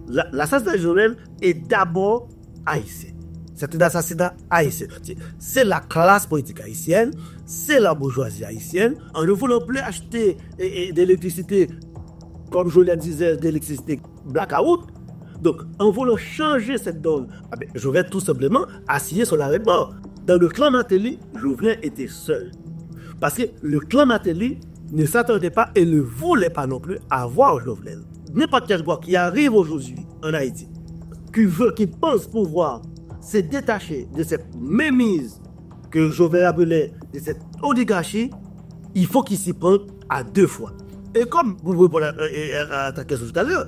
L'assassinat de Jovenel est d'abord haïtien. C'est un assassinat haïtien. C'est la classe politique haïtienne, c'est la bourgeoisie haïtienne. En ne voulant plus acheter de l'électricité, comme Jolien disait, de l'électricité blackout, donc en voulant changer cette donne, Jovenel tout simplement a signé son arrêt de mort. Dans le clan Martelly, Jovenel était seul. Parce que le clan Martelly ne s'attendait pas et ne voulait pas non plus avoir Jovenel. N'importe quel gars qui arrive aujourd'hui en Haïti, qui pense pouvoir se détacher de cette mémise que Jovenel appelait de cette oligarchie, il faut qu'il s'y prenne à deux fois. Et comme vous répondez à ta question tout à l'heure,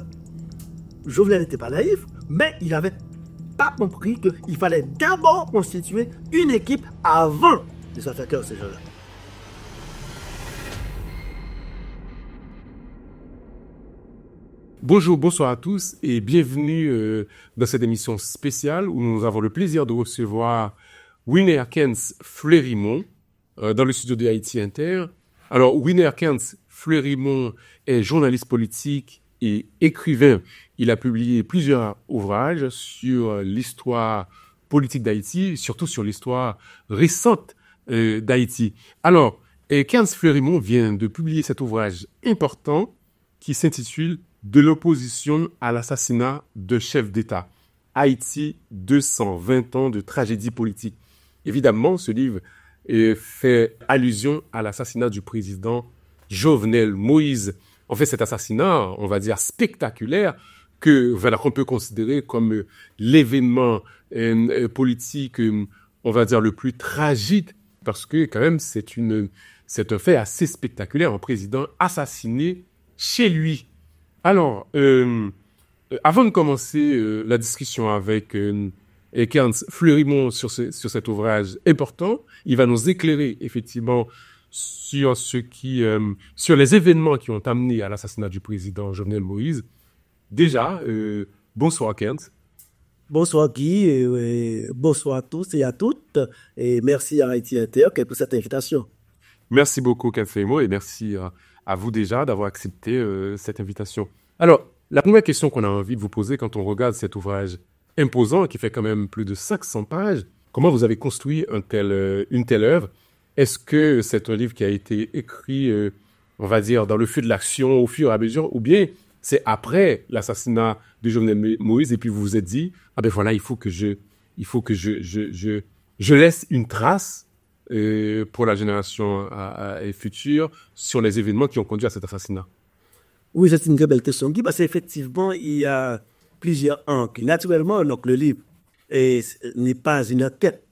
Jovenel n'était pas naïf, mais il n'avait pas compris qu'il fallait d'abord constituer une équipe avant de s'attaquer à ces gens-là. Bonjour, bonsoir à tous et bienvenue dans cette émission spéciale où nous avons le plaisir de recevoir Winner Kens Fleurimont dans le studio de Haïti Inter. Alors, Winner Kens Fleurimont est journaliste politique et écrivain. Il a publié plusieurs ouvrages sur l'histoire politique d'Haïti, surtout sur l'histoire récente d'Haïti. Alors, Kens Fleurimont vient de publier cet ouvrage important qui s'intitule « De l'opposition à l'assassinat de chef d'État. Haïti, 220 ans de tragédie politique ». Évidemment, ce livre fait allusion à l'assassinat du président Jovenel Moïse. En fait, cet assassinat, on va dire spectaculaire, qu'on peut considérer comme l'événement politique, on va dire, le plus tragique, parce que quand même, c'est un fait assez spectaculaire, un président assassiné chez lui. Alors, avant de commencer la discussion avec Kens Fleurimont sur cet ouvrage important, il va nous éclairer effectivement sur les événements qui ont amené à l'assassinat du président Jovenel Moïse. Déjà, bonsoir Kens. Bonsoir Guy, et bonsoir à tous et à toutes, et merci à Haïti Inter pour cette invitation. Merci beaucoup Kens Fleurimont et merci à vous déjà d'avoir accepté cette invitation. Alors, la première question qu'on a envie de vous poser quand on regarde cet ouvrage imposant qui fait quand même plus de 500 pages, comment vous avez construit une telle œuvre? Est-ce que c'est un livre qui a été écrit, on va dire, dans le feu de l'action au fur et à mesure, ou bien c'est après l'assassinat de Jovenel Moïse et puis vous vous êtes dit, ah ben voilà, il faut que je laisse une trace pour la génération future sur les événements qui ont conduit à cet assassinat? Oui, c'est une très belle question, Guy, parce qu'effectivement, il y a plusieurs angles. Naturellement, donc, le livre n'est pas une enquête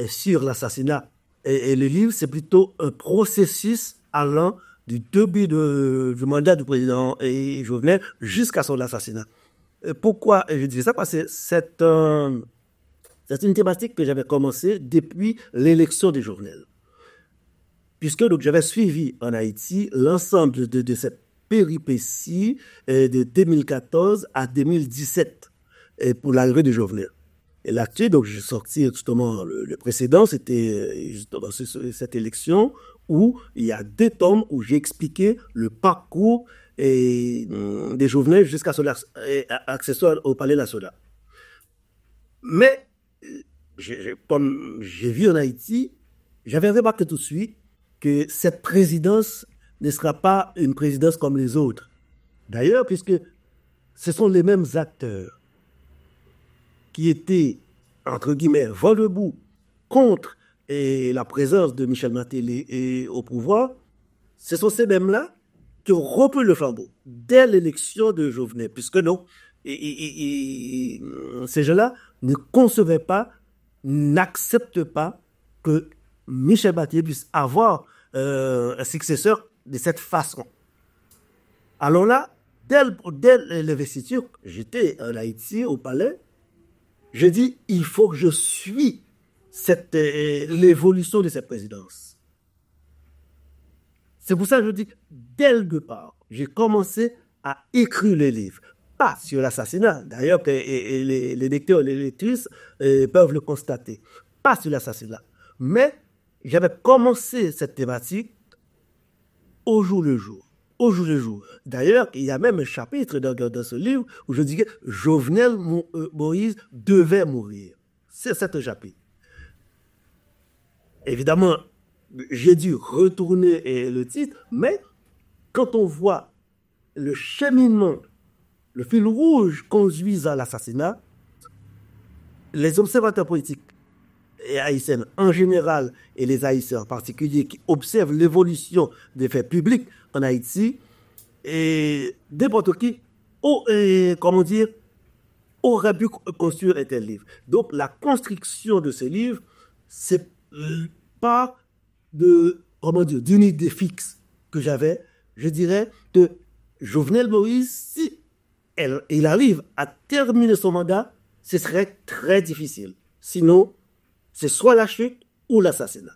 sur l'assassinat. Et le livre, c'est plutôt un processus allant du début du mandat du président Jovenel jusqu'à son assassinat. Pourquoi je dis ça? Parce que c'est une thématique que j'avais commencé depuis l'élection de Jovenel. Puisque donc, j'avais suivi en Haïti l'ensemble de cette péripétie de 2014 à 2017 pour l'arrivée de Jovenel. Et là-dessus, donc, j'ai sorti justement le précédent, c'était justement cette élection où il y a 2 tomes où j'ai expliqué le parcours des Jovenel jusqu'à son accessoire au Palais National. Mais, comme j'ai vu en Haïti, j'avais remarqué tout de suite que cette présidence ne sera pas une présidence comme les autres. D'ailleurs, puisque ce sont les mêmes acteurs qui étaient, entre guillemets, vent debout contre la présence de Michel Martelly au pouvoir, ce sont ces mêmes-là qui ont repris le flambeau dès l'élection de Jovenel, puisque non, ces gens-là ne concevaient pas, n'acceptent pas que Michel Martelly puisse avoir un successeur de cette façon. Alors là, dès l'investiture, j'étais en Haïti, au palais, je dis, il faut que je suis l'évolution de cette présidence. C'est pour ça que je dis, dès le départ, j'ai commencé à écrire les livres. Pas sur l'assassinat, d'ailleurs, les lecteurs et les lectrices peuvent le constater. Pas sur l'assassinat. Mais j'avais commencé cette thématique au jour le jour. au jour le jour. D'ailleurs, il y a même un chapitre dans ce livre où je dis que Jovenel Moïse devait mourir. C'est cet chapitre. Évidemment, j'ai dû retourner le titre, mais quand on voit le cheminement, le fil rouge conduisant à l'assassinat, les observateurs politiques et haïtiens en général et les Haïtiens en particulier qui observent l'évolution des faits publics en Haïti, et n'importe qui, aurait pu construire un tel livre. Donc la construction de ce livre, c'est pas d'une idée fixe que j'avais, je dirais, de Jovenel Moïse, si il arrive à terminer son mandat, ce serait très difficile. Sinon, c'est soit la chute ou l'assassinat.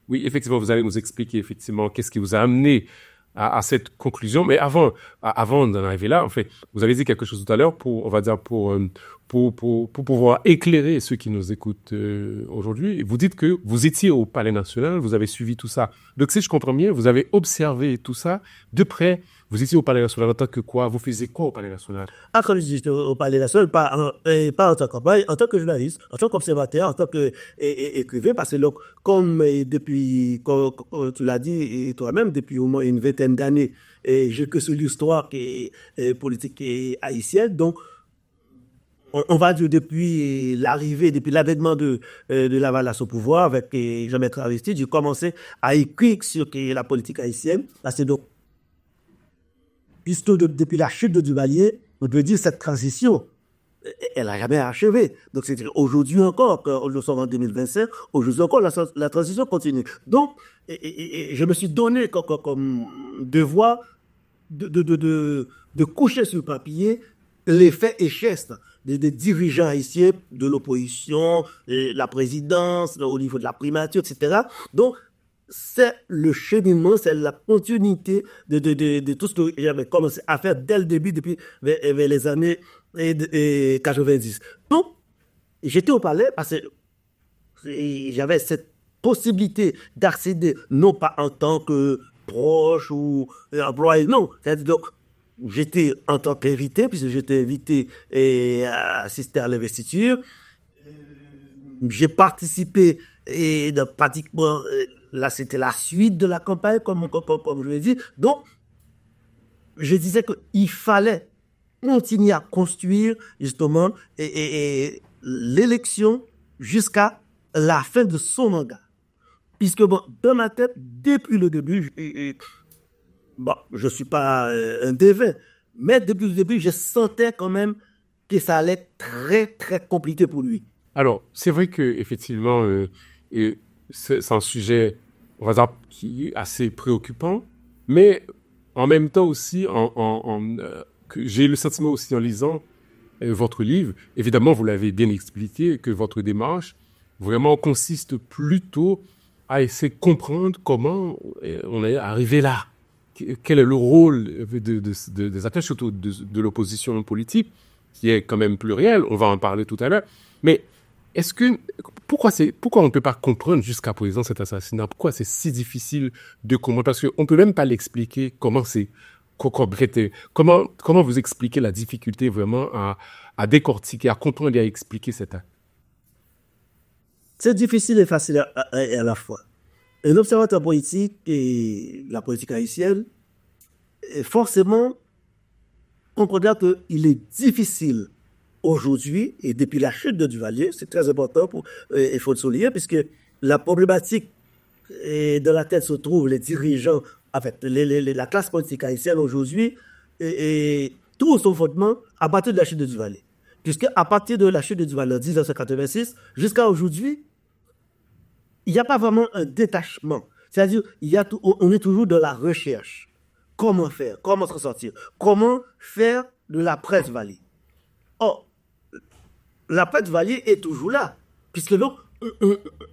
Oui, effectivement, vous allez nous expliquer effectivement qu'est-ce qui vous a amené à cette conclusion. Mais avant d'en arriver là, en fait, vous avez dit quelque chose tout à l'heure pour pouvoir éclairer ceux qui nous écoutent aujourd'hui. Vous dites que vous étiez au Palais National, vous avez suivi tout ça. Donc, si je comprends bien, vous avez observé tout ça de près. Vous étiez au Palais National en tant que quoi? Vous faisiez quoi au Palais National? Quand j'étais au Palais National, pas en tant qu'employé, en tant que journaliste, en tant qu'observateur, en tant qu'écrivain, parce que donc, comme tu l'as dit toi-même, depuis au moins une vingtaine d'années, je que sur l'histoire politique haïtienne, donc on va dire depuis l'avènement de la Vallas au pouvoir avec Jean-Maître Aristide, j'ai commencé à écrire sur la politique haïtienne. Là, c'est donc puisque depuis la chute de Duvalier, on peut dire cette transition, elle n'a jamais achevé. Donc, c'est aujourd'hui encore, nous sommes en 2025, aujourd'hui encore, la transition continue. Donc, je me suis donné comme devoir de coucher sur le papier les faits et gestes des dirigeants haïtiens, de l'opposition, la présidence, au niveau de la primature, etc. Donc, c'est le cheminement, c'est la continuité de tout ce que j'avais commencé à faire dès le début, depuis vers les années 90. Donc, j'étais au palais parce que j'avais cette possibilité d'accéder, non pas en tant que proche ou employé, non. Donc, j'étais en tant qu'invité, puisque j'étais invité à assister à l'investiture. J'ai participé pratiquement... Là, c'était la suite de la campagne, comme je l'ai dit. Donc, je disais qu'il fallait continuer à construire, justement, l'élection jusqu'à la fin de son mandat. Puisque, bon, dans ma tête, depuis le début, je ne suis pas un devin, mais depuis le début, je sentais quand même que ça allait être très, très compliqué pour lui. Alors, c'est vrai qu'effectivement, c'est un sujet, on va dire, qui est assez préoccupant, mais en même temps aussi, que j'ai le sentiment aussi en lisant votre livre, évidemment, vous l'avez bien expliqué, que votre démarche vraiment consiste plutôt à essayer de comprendre comment on est arrivé là. Quel est le rôle des acteurs, surtout de l'opposition politique, qui est quand même plurielle, on va en parler tout à l'heure, mais pourquoi on ne peut pas comprendre jusqu'à présent cet assassinat? Pourquoi c'est si difficile de comprendre? Parce qu'on ne peut même pas l'expliquer comment c'est concrété. Comment vous expliquez la difficulté vraiment à décortiquer, à comprendre et à expliquer cet acte? C'est difficile et facile à la fois. Un observateur politique et la politique haïtienne, forcément, comprendra qu'il est difficile aujourd'hui, et depuis la chute de Duvalier, c'est très important, il faut le souligner, puisque la problématique dans laquelle se trouvent les dirigeants, en fait, la classe politique haïtienne aujourd'hui, et tout son fondement à partir de la chute de Duvalier. Puisque à partir de la chute de Duvalier en 1986, jusqu'à aujourd'hui, il n'y a pas vraiment un détachement. C'est-à-dire, on est toujours dans la recherche. Comment faire? Comment s'en sortir? Comment faire de la presse Valier? Or, la presse Valier est toujours là. Puisque donc,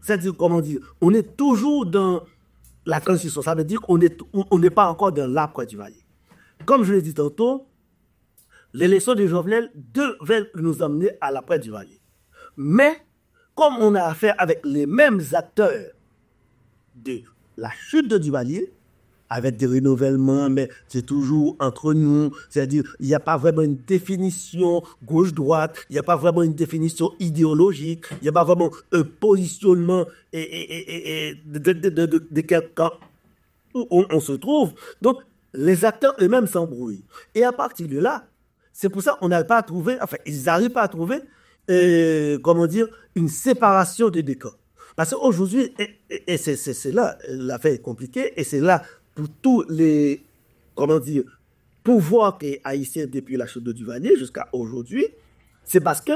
c'est-à-dire, comment dire, on est toujours dans la transition. Ça veut dire qu'on n'est pas encore dans l'après du Valier. Comme je l'ai dit tantôt, l'élection de Jovenel devait nous amener à l'après du Valier. Mais, comme on a affaire avec les mêmes acteurs de la chute de Duvalier, avec des renouvellements, mais c'est toujours entre nous. C'est-à-dire, il n'y a pas vraiment une définition gauche-droite, il n'y a pas vraiment une définition idéologique, il n'y a pas vraiment un positionnement de quelqu'un où on se trouve. Donc, les acteurs eux-mêmes s'embrouillent. Et à partir de là, c'est pour ça qu'on n'a pas trouvé, enfin, ils n'arrivent pas à trouver, comment dire, une séparation des deux camps. Parce qu'aujourd'hui, et c'est là, l'affaire est compliquée, et c'est là pour tous les, comment dire, pouvoirs haïtiens depuis la chute de Duvalier jusqu'à aujourd'hui, c'est parce que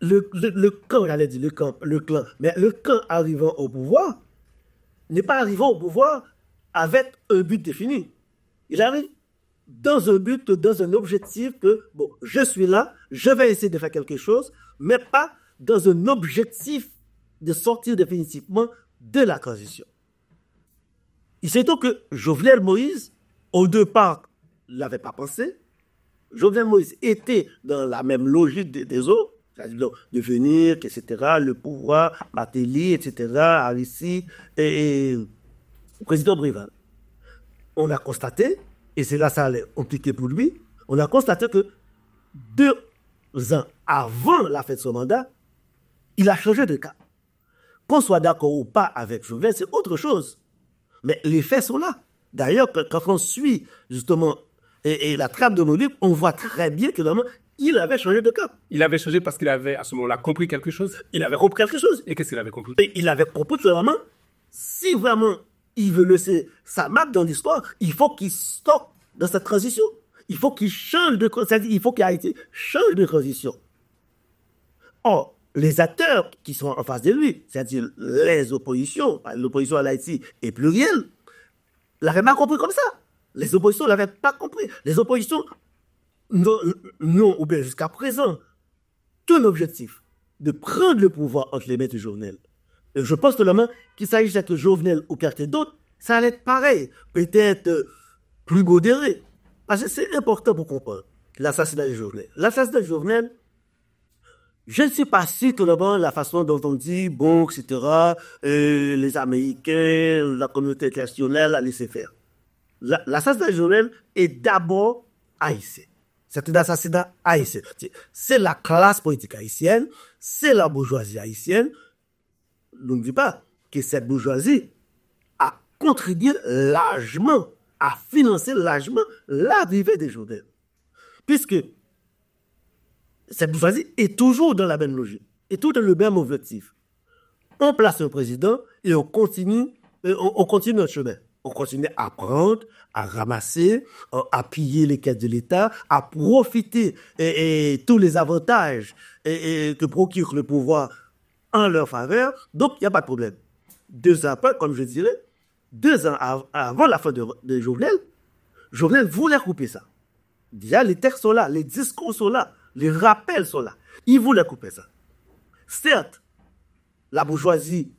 le camp, j'allais dire le clan, mais le camp arrivant au pouvoir n'est pas arrivant au pouvoir avec un but défini. Il arrive dans un but, dans un objectif que, bon, je suis là, je vais essayer de faire quelque chose, mais pas dans un objectif de sortir définitivement de la transition. Il s'est donc que Jovenel Moïse, au départ, ne l'avait pas pensé. Jovenel Moïse était dans la même logique des autres, c'est-à-dire de venir, etc., le pouvoir, Matéli, etc., Arissi et président Brival. On a constaté, et c'est là ça allait compliquer pour lui, on a constaté que 2 ans avant la fin de son mandat, il a changé de cap. Qu'on soit d'accord ou pas avec Jovenel, c'est autre chose. Mais les faits sont là. D'ailleurs, quand on suit justement et la trame de nos livres, on voit très bien que normalement, il avait changé de cap. Il avait changé parce qu'il avait à ce moment-là compris quelque chose. Il avait compris quelque chose. Et qu'est-ce qu'il avait compris? Et il avait compris que vraiment, si vraiment il veut laisser sa marque dans l'histoire, il faut qu'il stoppe dans cette transition. Il faut qu'il change de transition. C'est-à-dire, il faut qu'Haïti change de transition. Or, les acteurs qui sont en face de lui, c'est-à-dire les oppositions, l'opposition à l'Haïti est plurielle, l'avaient pas compris comme ça. Les oppositions ne l'avaient pas compris. Les oppositions n'ont, ou bien jusqu'à présent, tout l'objectif de prendre le pouvoir entre les mains de Jovenel. Et je pense seulement qu'il s'agissait de Jovenel ou quelqu'un d'autre, ça allait être pareil, peut-être plus modéré. Parce que c'est important pour comprendre l'assassinat de Jovenel. L'assassinat de Jovenel, je ne sais pas si tout d'abord la façon dont on dit, bon, etc., les Américains, la communauté internationale a laissé faire. L'assassinat de Jovenel est d'abord haïtien. C'est un assassinat haïtien. C'est la classe politique haïtienne, c'est la bourgeoisie haïtienne. On ne dit pas que cette bourgeoisie a contribué largement, a financé largement l'arrivée des Jovenel. Puisque cette bourgeoisie est toujours dans la même logique, est toujours dans le même objectif. On place un président et on continue notre chemin. On continue à prendre, à ramasser, à piller les caisses de l'État, à profiter et tous les avantages que procure le pouvoir en leur faveur. Donc, il n'y a pas de problème. 2 ans après, comme je dirais, 2 ans avant la fin de Jovenel, Jovenel voulait couper ça. Déjà, les textes sont là, les discours sont là, les rappels sont là. Il voulait couper ça. Certes, la bourgeoisie,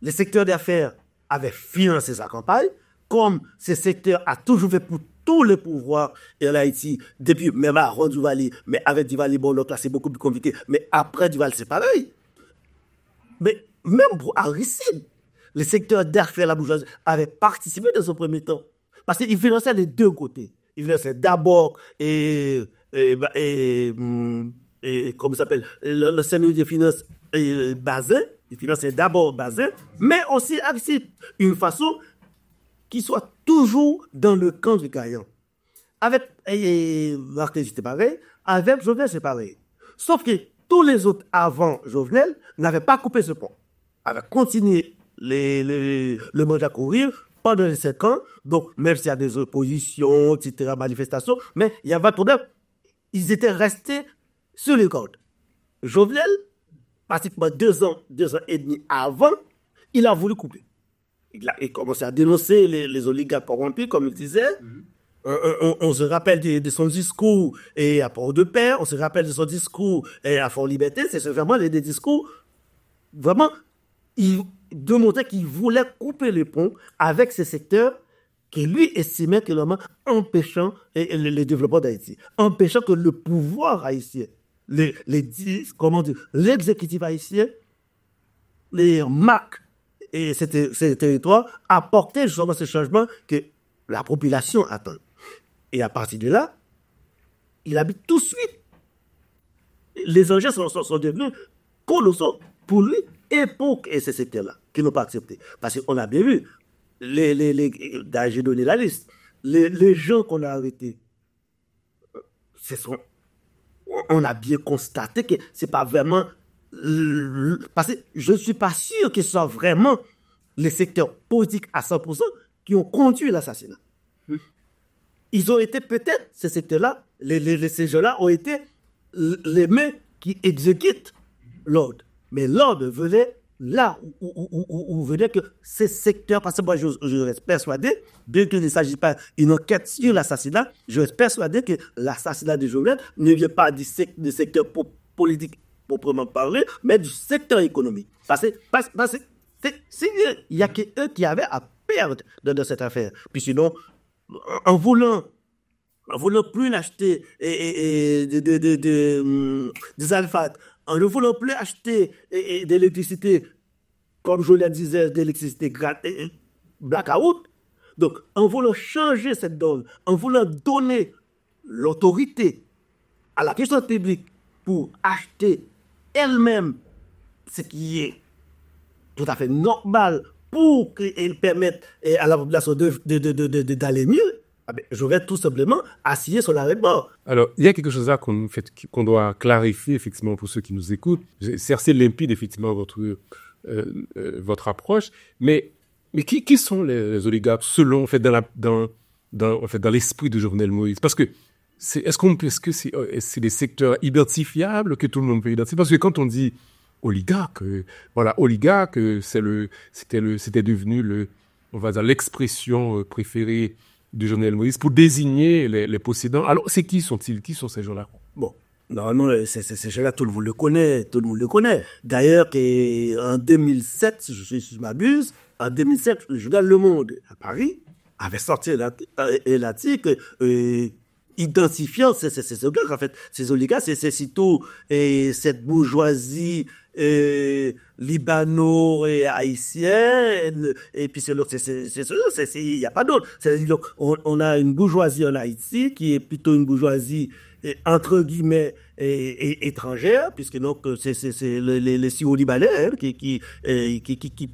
les secteurs d'affaires avaient financé sa campagne, comme ce secteur a toujours fait pour tous les pouvoirs en Haïti, depuis même avant Duvalier, mais avec Duvalier, bon, là, c'est beaucoup plus compliqué, mais après Duvalier, c'est pareil. Mais même pour Aristide, les secteurs d'affaires, la bourgeoisie, avaient participé dans son premier temps. Parce qu'ils finançaient les deux côtés. Ils finançaient d'abord comment ça s'appelle, le Sénat des finances Bazin, il finançait d'abord Bazin, mais aussi Aristide, une façon qui soit toujours dans le camp du gagnant. Avec Martin, c'était pareil, avec Jovenel, c'est pareil. Sauf que tous les autres avant Jovenel n'avaient pas coupé ce pont, avaient continué le mandat courir pendant les 5 ans, donc même s'il y a des oppositions, etc., manifestations, mais il y avait tout d'un, ils étaient restés sur les cordes. Jovenel, pratiquement 2 ans et demi avant, il a voulu couper. Il a commencé à dénoncer les oligarques corrompus, comme il disait. On se rappelle de son discours et à Port-de-Paix, on se rappelle de son discours et à Fort-Liberté. C'est vraiment des discours, vraiment, de montrer qu'il voulait couper les ponts avec ces secteurs qui lui estimait que empêchant le développement d'Haïti, empêchant que le pouvoir haïtien, l'exécutif haïtien, les marques et ces territoires apportaient justement ce changement que la population attend. Et à partir de là, il habite tout de suite. Les enjeux sont devenus colossaux pour lui et pour ces secteurs-là qui n'ont pas accepté. Parce qu'on a bien vu, j'ai donné la liste, les gens qu'on a arrêtés, on a bien constaté que ce n'est pas vraiment... Parce que je ne suis pas sûr que ce soit vraiment les secteurs politiques à 100% qui ont conduit l'assassinat. Ils ont été peut-être, ces secteurs-là, ces gens-là ont été les mains qui exécutent l'ordre. Mais l'ordre venait là où venait que ces secteurs, parce que moi je reste persuadé, bien qu'il ne s'agisse pas d'une enquête sur l'assassinat, je reste persuadé que l'assassinat de Jovenel ne vient pas du secteur politique proprement parler, mais du secteur économique. Parce que il n'y a qu'eux qui avaient à perdre dans cette affaire. Puis sinon, en voulant plus acheter des alphates, en ne voulant plus acheter de l'électricité, comme je le disais, d'électricité blackout, donc en voulant changer cette donne, en voulant donner l'autorité à la puissance publique pour acheter elle-même ce qui est tout à fait normal pour qu'elle permette à la population d'aller mieux, je vais tout simplement assis sur l'arrêt de mort. Alors, il y a quelque chose là qu'on doit clarifier, effectivement, pour ceux qui nous écoutent. C'est assez limpide, effectivement, votre approche. Mais qui sont les oligarques, selon, en fait, dans l'esprit de Jovenel Moïse? Parce que, est-ce que c'est des secteurs identifiables que tout le monde peut identifier? Parce que quand on dit oligarque, oligarque, c'était devenu on va dire, l'expression préférée de Jovenel Moïse pour désigner les possédants. Alors, qui sont-ils? Qui sont ces gens-là? Bon, normalement, ces gens-là, tout le monde le connaît. D'ailleurs, en 2007, si je m'abuse, en 2007, le journal Le Monde à Paris avait sorti l'article identifiant ces oligarques. En fait, ces oligarques, c'est surtout cette bourgeoisie libano et haïtienne, et puis c'est l'autre, il n'y a pas d'autre. On a une bourgeoisie en Haïti qui est plutôt une bourgeoisie entre guillemets étrangère, puisque donc c'est les Syro-Libanais qui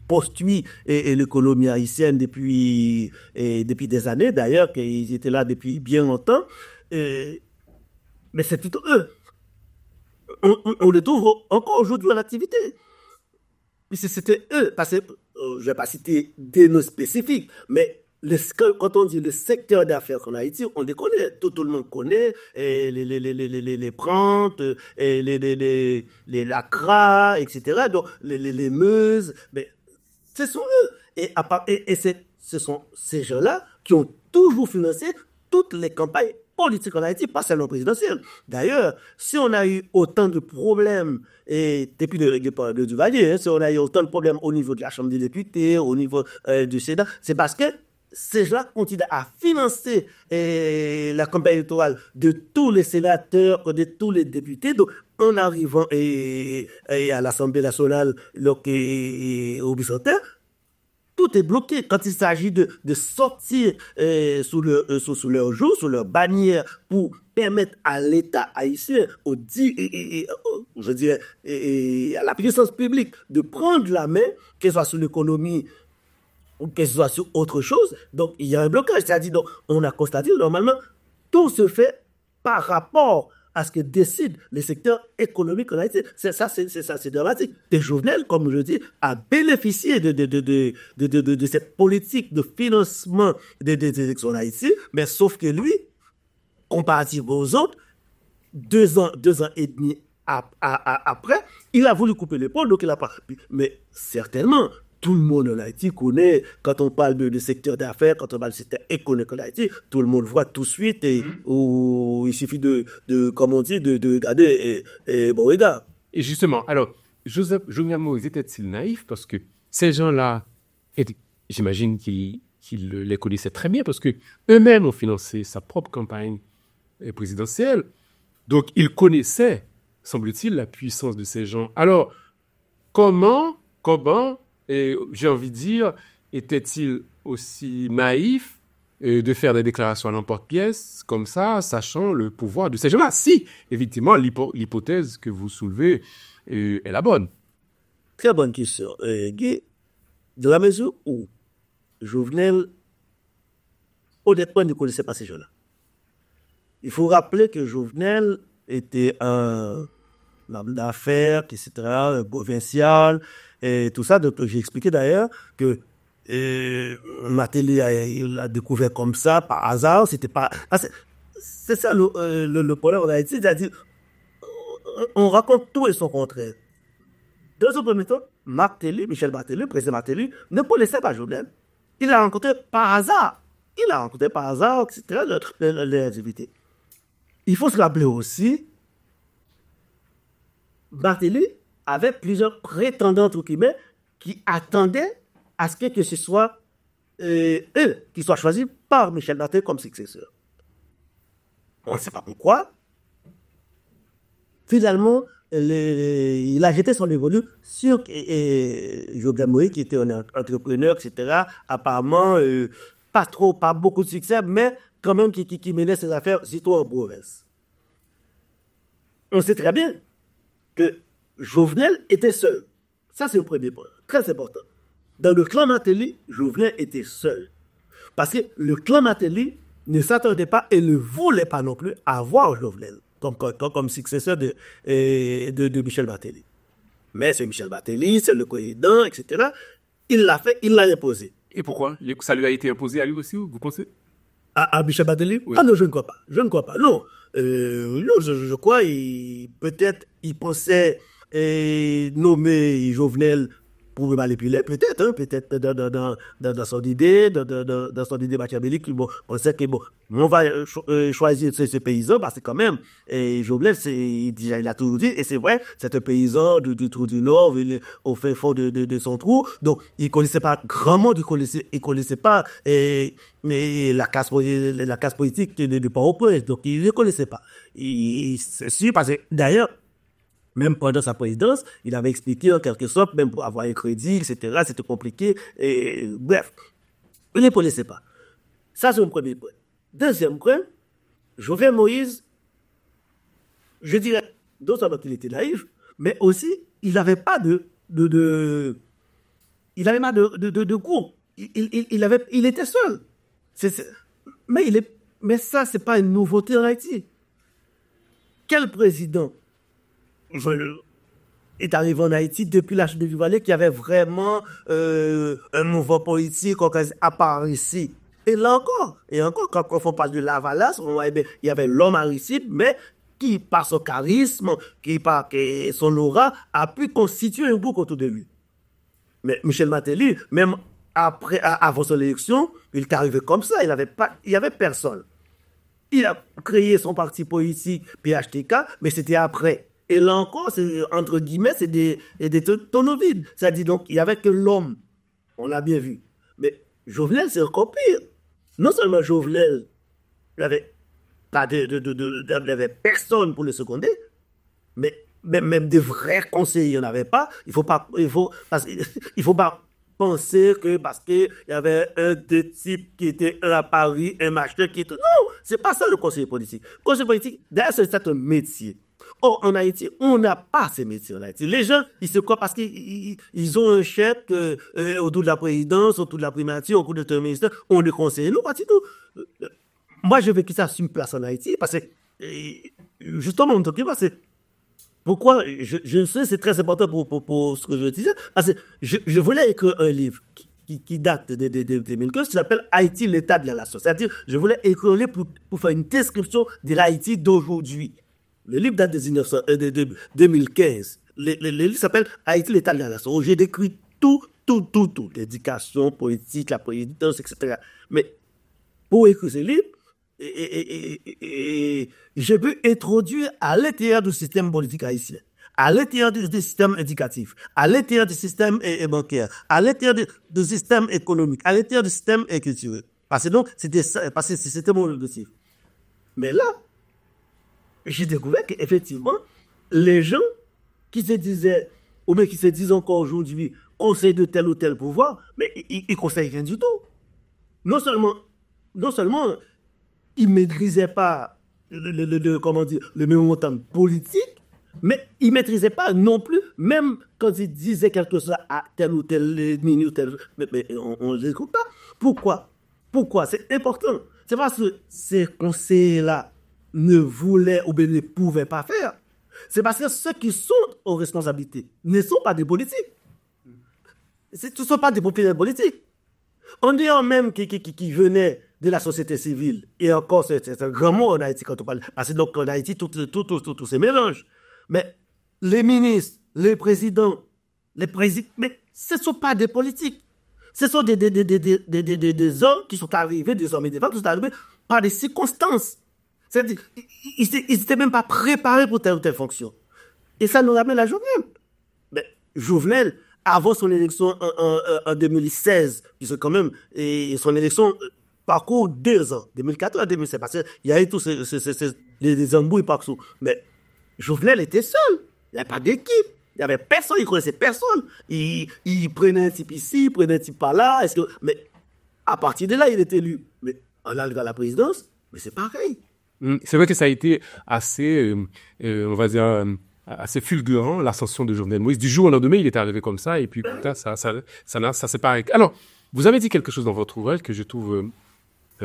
postulent l'économie haïtienne depuis des années, d'ailleurs, qu'ils étaient là depuis bien longtemps. Mais c'est plutôt eux. On les trouve encore aujourd'hui en activité. Puisque c'était eux, parce que je ne vais pas citer des noms spécifiques, mais quand on dit le secteur d'affaires en Haïti, on les connaît, tout le monde connaît, les Prentes, les Lacras, etc. Donc, les Meuses, mais ce sont eux. Et ce sont ces gens-là qui ont toujours financé toutes les campagnes politiques en Haïti, pas seulement présidentielles. D'ailleurs, si on a eu autant de problèmes, et depuis le règle par de Duvalier, si on a eu autant de problèmes au niveau de la Chambre des députés, au niveau du Sénat, c'est parce que ces gens continuent à financer la campagne électorale de tous les sénateurs, de tous les députés. Donc, en arrivant à l'Assemblée nationale, au bicentenaire, tout est bloqué. Quand il s'agit de sortir sous leur joug, sous leur bannière, pour permettre à l'État haïtien, je dirais, à la puissance publique, de prendre la main, que ce soit sur l'économie ou que ce soit sur autre chose. Donc, il y a un blocage. C'est-à-dire, donc, on a constaté, normalement, tout se fait par rapport à ce que décident les secteurs économiques en Haïti. C'est dramatique. Et Jovenel, comme je dis, a bénéficié de cette politique de financement des élections en Haïti, mais sauf que lui, comparativement aux autres, 2 ans et demi après, il a voulu couper l'épaule, donc il n'a pas... Mais certainement, tout le monde en Haïti connaît, quand on parle de secteur d'affaires, quand on parle de secteur économique en Haïti, tout le monde voit tout de suite, où il suffit comme on dit, de regarder bon regard. Et justement, alors, Jovenel Moïse était-il naïf? Parce que ces gens-là, j'imagine qu'ils les connaissaient très bien, parce qu'eux-mêmes ont financé sa propre campagne présidentielle. Donc, ils connaissaient, semble-t-il, la puissance de ces gens. Alors, comment Et j'ai envie de dire, était-il aussi naïf de faire des déclarations à l'emporte-pièce comme ça, sachant le pouvoir de ces gens-là? Si, effectivement, l'hypothèse que vous soulevez est la bonne. Très bonne question. Guy, de la mesure où Jovenel, honnêtement, ne connaissait pas ces gens-là. Il faut rappeler que Jovenel était un homme d'affaires, etc., un provincial, et tout ça. Donc, j'ai expliqué d'ailleurs que Matéli il l'a découvert comme ça, par hasard. C'était pas. C'est ça le problème en Haïti, c'est-à-dire, on raconte tout et son contraire. Dans un premier temps, Michel Martelly, le président Martelly, ne connaissait pas Jovenel. Il l'a rencontré par hasard. Il l'a rencontré par hasard, etc., les activités. Il faut se rappeler aussi, Martelly avait plusieurs prétendants, entre guillemets, qui attendaient à ce que ce soit eux qui soient choisis par Michel Martelly comme successeur. On ne sait pas pourquoi. Finalement, il a jeté son dévolu sur Jovenel Moïse, qui était un entrepreneur, etc. Apparemment, pas beaucoup de succès, mais quand même qui menait ses affaires, surtout en province. On sait très bien que Jovenel était seul. Ça, c'est le premier point, très important. Dans le clan Martelly, Jovenel était seul. Parce que le clan Martelly ne s'attendait pas et ne voulait pas non plus avoir Jovenel comme successeur de Michel Martelly. Mais c'est Michel Martelly, c'est le président, etc. Il l'a fait, il l'a imposé. Et pourquoi? Ça lui a été imposé à lui aussi, vous pensez? À Michel Martelly? Oui. Ah non, je ne crois pas. Je ne crois pas. Non. Non, je crois, peut-être, il pensait nommer Jovenel pour me manipuler, peut-être, peut-être dans son idée, dans son idée machiavélique, bon, on sait que bon, on va choisir ce paysan parce que quand même, Jovenel, il a toujours dit, et c'est vrai, c'est un paysan du trou du Nord, au fin fond de son trou, donc il connaissait pas grand monde, il connaissait pas mais la casse politique de Port-au-Prince, donc il ne connaissait pas. C'est sûr, parce que d'ailleurs, même pendant sa présidence, il avait expliqué en quelque sorte, même pour avoir un crédit, etc., c'était compliqué. Et, bref, il ne connaissait pas. Ça, c'est le premier point. Deuxième point, Jovenel Moïse, je dirais, non seulement qu'il était naïf, mais aussi, il n'avait pas de groupe. Il était seul. Mais ça, c'est pas une nouveauté en Haïti. Quel président est arrivé en Haïti depuis l'âge de Duvalier qui avait vraiment un mouvement politique à part ici. Et là encore, quand on parle de Lavalas, il y avait l'homme Aristide, mais qui, par son charisme, qui, par son aura, a pu constituer un groupe autour de lui. Mais Michel Martelly, même avant son élection, il est arrivé comme ça, il y avait personne. Il a créé son parti politique, PHTK, mais c'était après. Et là encore, entre guillemets, c'est des tonneaux vides. C'est-à-dire, donc, il n'y avait que l'homme. On l'a bien vu. Mais Jovenel, c'est encore pire. Non seulement Jovenel, il n'y avait personne pour le seconder, mais même des vrais conseillers, il n'y en avait pas. Il faut pas penser que parce qu'il y avait un des types qui était à Paris, un machin qui était... Non, c'est pas ça le conseiller politique. Le conseiller politique, d'ailleurs, c'est un métier. Or, en Haïti, on n'a pas ces métiers en Haïti. Les gens, ils se croient parce qu'ils ont un chèque autour de la présidence, autour de la primature, autour de ministère, on les conseille. Non, pas du tout. Moi, je veux que ça assume place en Haïti parce que, justement, parce que pourquoi je sais, c'est très important pour ce que je disais, parce que je voulais écrire un livre qui date de 2015, qui s'appelle Haïti, l'état de la nation. C'est-à-dire, je voulais écrire un livre pour faire une description de l'Haïti d'aujourd'hui. Le livre date de 2015. Le livre s'appelle Haïti, l'état de la nation. J'ai décrit tout. L'éducation politique, la présidence, etc. Mais pour écrire ce livre, je veux introduire à l'intérieur du système politique haïtien, à l'intérieur du système éducatif, à l'intérieur du système bancaire, à l'intérieur du système économique, à l'intérieur du système culturel. Parce que c'était mon objectif. Mais là, j'ai découvert qu'effectivement, les gens qui se disaient, ou bien qui se disent encore aujourd'hui, conseil de tel ou tel pouvoir, mais il ne conseille rien du tout. Non seulement il ne maîtrisait pas comment dire, le momentum politique, mais il ne maîtrisait pas non plus, même quand il disait quelque chose à tel ou tel minute, mais on ne l'écoute pas. Pourquoi? C'est important. C'est parce que ces conseils-là ne voulaient ou bien ne pouvaient pas faire. C'est parce que ceux qui sont aux responsabilités ne sont pas des politiques. Ce ne sont pas des populaires politiques. On dit même qui venaient de la société civile. Et encore, c'est un grand mot en Haïti quand on parle. Parce que donc en Haïti, tout se mélange. Mais les ministres, les présidents, mais ce ne sont pas des politiques. Ce sont des hommes qui sont arrivés, des hommes et des femmes qui sont arrivés par des circonstances. C'est-à-dire, ils n'étaient même pas préparés pour telle ou telle fonction. Et ça nous ramène à Jovenel. Mais Jovenel, avant son élection en 2016, puisque quand même, et son élection parcourt 2 ans, 2014 à 2016, parce qu'il y a eu tous les embrouilles partout. Mais Jovenel était seul. Il n'y avait pas d'équipe. Il n'y avait personne, il ne connaissait personne. Il prenait un type ici, il prenait un type par là. Mais à partir de là, il est élu. Mais en allant à la présidence, mais c'est pareil. C'est vrai que ça a été assez, on va dire, assez fulgurant, l'ascension de Jovenel Moïse. Du jour au lendemain, il est arrivé comme ça, et puis ça s'est pareil. Alors, vous avez dit quelque chose dans votre ouvrage que je trouve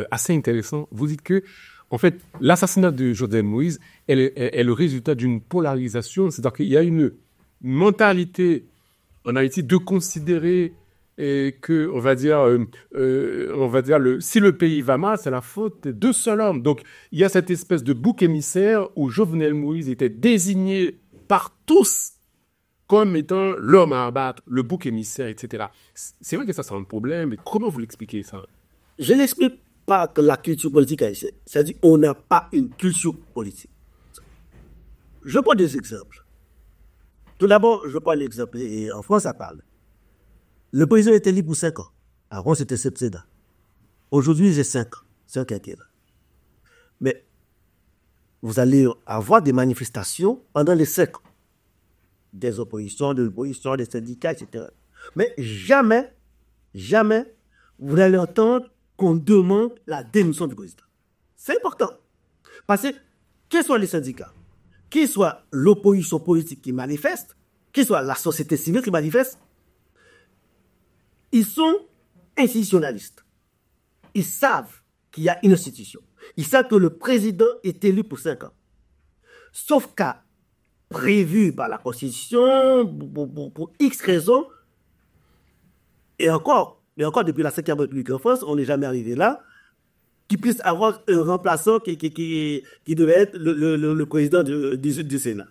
assez intéressant. Vous dites que, en fait, l'assassinat de Jovenel Moïse est le résultat d'une polarisation, c'est-à-dire qu'il y a une mentalité en Haïti de considérer que, on va dire, si le pays va mal, c'est la faute de seul homme. Donc, il y a cette espèce de bouc émissaire où Jovenel Moïse était désigné par tous comme étant l'homme à abattre, le bouc émissaire, etc. C'est vrai que ça, c'est un problème. Mais comment vous l'expliquez, ça? Je n'explique pas que la culture politique haïtienne. C'est-à-dire qu'on n'a pas une culture politique. Je prends des exemples. Tout d'abord, je prends l'exemple, et en France, ça parle. Le président était libre pour 5 ans. Avant, c'était septennat. Aujourd'hui, j'ai 5 ans. C'est un quinquennat. Mais vous allez avoir des manifestations pendant les 5 ans. Des oppositions, de l'opposition, des syndicats, etc. Mais jamais, vous allez entendre qu'on demande la démission du président. C'est important. Parce que, quels soient les syndicats, qu'il soit l'opposition politique qui manifeste, qu'il soit la société civile qui manifeste, ils sont institutionnalistes. Ils savent qu'il y a une institution. Ils savent que le président est élu pour 5 ans. Sauf cas prévu par la Constitution, pour X raisons, et encore depuis la 5e République en France, on n'est jamais arrivé là, qu'il puisse avoir un remplaçant qui devait être le président du Sénat.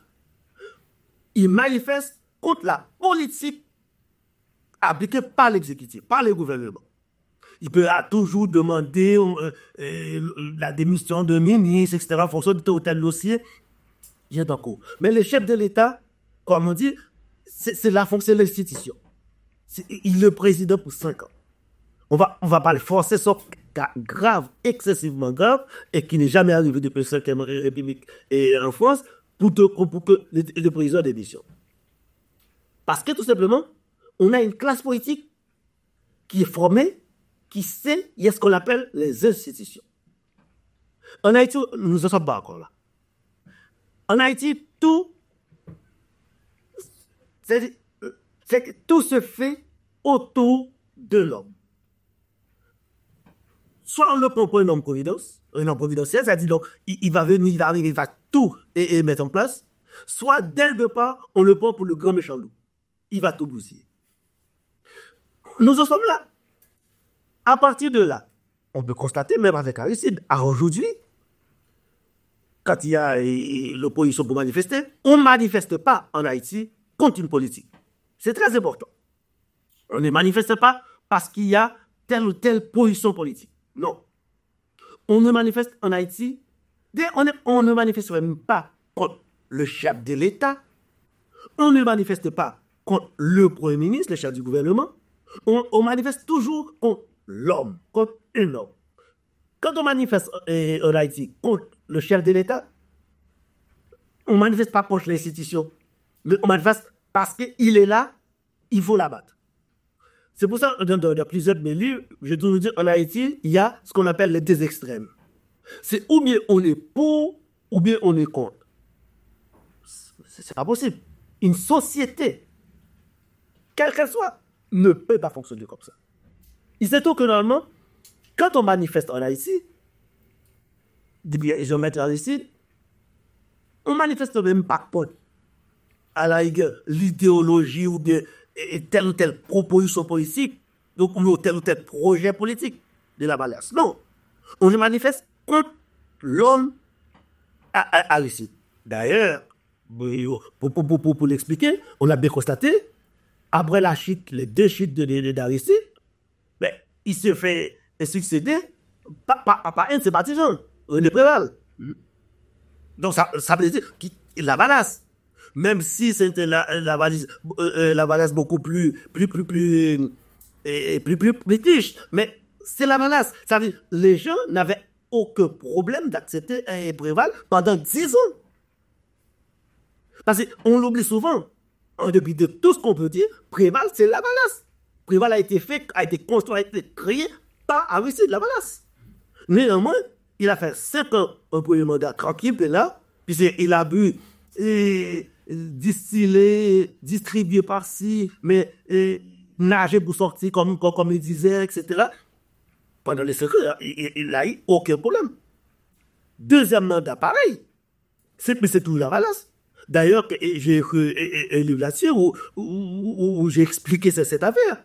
Ils manifestent contre la politique appliquée par l'exécutif, par le gouvernement. Il peut toujours demander la démission d'un ministre, etc., en fonction de tel ou tel dossier. Il y a d'accord. Mais le chef de l'État, comme on dit, c'est la fonction de l'institution. Il est le président pour 5 ans. On va pas le forcer, sauf cas grave, excessivement grave, et qui n'est jamais arrivé depuis la 5e République et en France, pour que le président démissionne. Parce que tout simplement, on a une classe politique qui est formée, qui sait, il y a ce qu'on appelle les institutions. En Haïti, nous ne sommes pas encore là. En Haïti, tout se fait autour de l'homme. Soit on le prend pour un homme providentiel, c'est-à-dire donc, il va venir, il va arriver, il va tout et mettre en place. Soit dès le départ, on le prend pour le grand méchant loup. Il va tout bousiller. Nous en sommes là. À partir de là, on peut constater, même avec Aristide, à aujourd'hui, quand il y a l'opposition pour manifester, on ne manifeste pas en Haïti contre une politique. C'est très important. On ne manifeste pas parce qu'il y a telle ou telle position politique. Non. On ne manifeste en Haïti, on ne manifeste même pas contre le chef de l'État, on ne manifeste pas contre le Premier ministre, le chef du gouvernement, on manifeste toujours contre l'homme, contre un homme. Quand on manifeste en Haïti contre le chef de l'État, on ne manifeste pas contre l'institution, mais on manifeste parce qu'il est là, il faut l'abattre. C'est pour ça que dans plusieurs de mes livres, je dois vous dire, en Haïti, il y a ce qu'on appelle les deux extrêmes. C'est ou bien on est pour, ou bien on est contre. C'est pas possible. Une société, quelle qu'elle soit, ne peut pas fonctionner comme ça. Il s'est tout que normalement, quand on manifeste en Haïti, je vais mettre en Haïti, on manifeste même pas contre à la rigueur l'idéologie ou bien telle ou telle proposition politique, donc, ou tel ou tel projet politique de la balance. Non. On manifeste contre l'homme à Haïti. D'ailleurs, pour l'expliquer, on a bien constaté, après la chute, les deux chutes d'Aristide, ben, il se fait succéder par un de ses partisans, René Préval. Donc, ça veut dire qu'il a balasse. Même si c'était la balasse beaucoup plus riche, mais c'est la balasse. Ça veut dire les gens n'avaient aucun problème d'accepter un Préval pendant 10 ans. Parce qu'on l'oublie souvent. En dépit de tout ce qu'on peut dire, Préval, c'est la balasse. Préval a été construit, a été créé par Aristide Lavalas. Néanmoins, il a fait 5 ans un premier mandat tranquille, là, puis il a bu distiller, distribuer par-ci, mais nager pour sortir comme il disait, etc. Pendant les 5 ans, il n'a eu aucun problème. Deuxième mandat, pareil. C'est toujours Lavalas. D'ailleurs, j'ai écrit un livre là-dessus où j'ai expliqué cette affaire.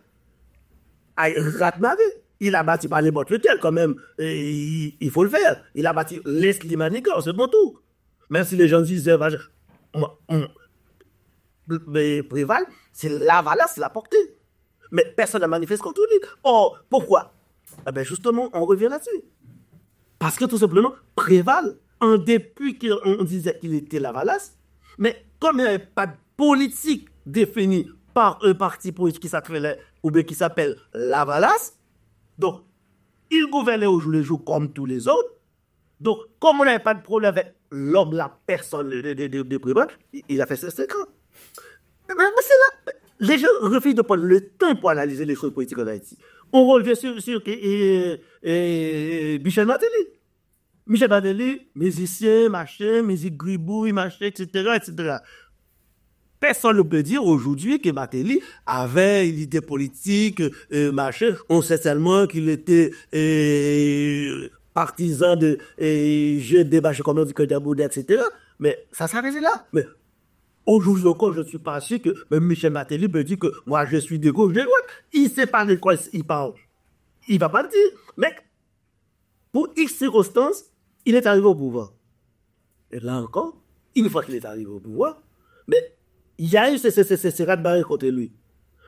Il a bâti par les Montréal quand même, il faut le faire. Il a bâti l'Eslimaniga, c'est bon tout. Même si les gens disent, mais Préval, c'est Lavalas, c'est la portée. Mais personne n'a manifesté contre lui. Oh, pourquoi? Eh bien, justement, on revient là-dessus. Parce que tout simplement, Préval, en dépit qu'on disait qu'il était Lavalas, mais comme il n'y avait pas de politique définie par un parti politique qui s'appelle, ou bien qui s'appelle Lavalas, donc il gouvernait au jour le jour comme tous les autres. Donc, comme on n'avait pas de problème avec l'homme, la personne de Préval, il a fait ses 5 ans. Mais c'est là, les gens refusent de prendre le temps pour analyser les choses politiques en Haïti. On revient sur Michel Martelly. Michel Martelly, musicien, machin, musique gribouille, machin, etc., etc. Personne ne peut dire aujourd'hui que Martelly avait une idée politique, machin. On sait seulement qu'il était partisan de jeux de machin, comme on dit, que d'Abouda, etc. Mais ça s'arrête là. Mais aujourd'hui encore, je ne suis pas sûr que même Michel Martelly peut dire que moi, je suis de gauche, de droite. Il ne sait pas de quoi il parle. Il ne va pas le dire. Mais pour X circonstances, il est arrivé au pouvoir. Et là encore, une fois qu'il est arrivé au pouvoir, mais il y a eu ces raz-de-marée contre lui.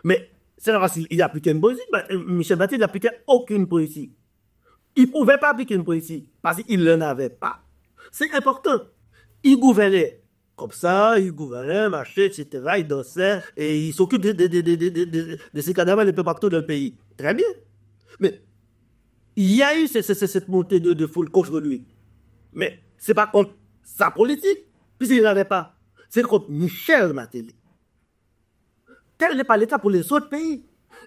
Mais c'est la race, il appliquait une politique. Michel Martelly n'appliquait aucune politique. Il ne pouvait pas appliquer une politique parce qu'il ne l'avait pas. C'est important. Il gouvernait comme ça, il gouvernait, marchait, etc. Il dansait et il s'occupe de ses cadavres un peu partout dans le pays. Très bien. Mais il y a eu cette montée de foule contre lui. Mais ce n'est pas contre sa politique, puisqu'il n'avait pas. C'est contre Michel Martelly. Tel n'est pas l'état pour les autres pays.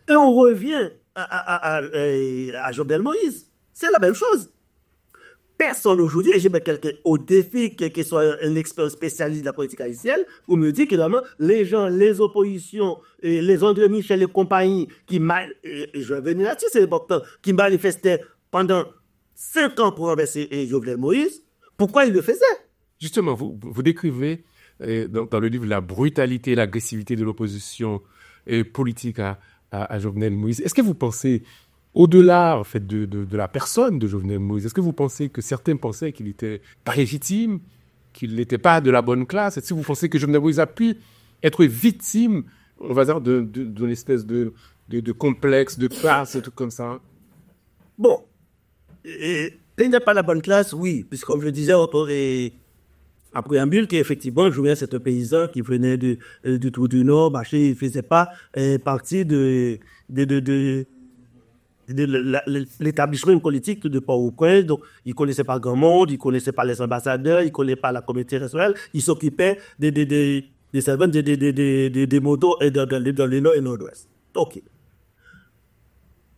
Et on revient à Jovenel Moïse. C'est la même chose. Personne aujourd'hui, et j'ai mis quelqu'un au défi, quel que soit un expert spécialiste de la politique haïtienne, pour me dire que normalement, les gens, les oppositions, les André Michel et compagnie, je vais venir là-dessus, c'est important, qui manifestaient pendant 5 ans pour renverser Jovenel Moïse, pourquoi ils le faisaient? Justement, vous décrivez dans le livre la brutalité et l'agressivité de l'opposition politique à Jovenel Moïse. Est-ce que vous pensez, au-delà en fait, de la personne de Jovenel Moïse, est-ce que vous pensez que certains pensaient qu'il n'était pas légitime, qu'il n'était pas de la bonne classe? Est-ce que vous pensez que Jovenel Moïse a pu être victime, on va dire, d'une espèce de complexe, de classe, un truc comme ça? Bon, il n'est pas la bonne classe, oui, puisque comme je disais en préambule, qu'effectivement, Jovenel, c'est un paysan qui venait du Trou du Nord, marché, il ne faisait pas partie de l'établissement politique de Port-au-Prince. Donc, il ne connaissait pas grand monde, il ne connaissait pas les ambassadeurs, il ne connaissait pas la communauté nationale, il s'occupait des servantes, des motos dans le nord et nord-ouest. OK.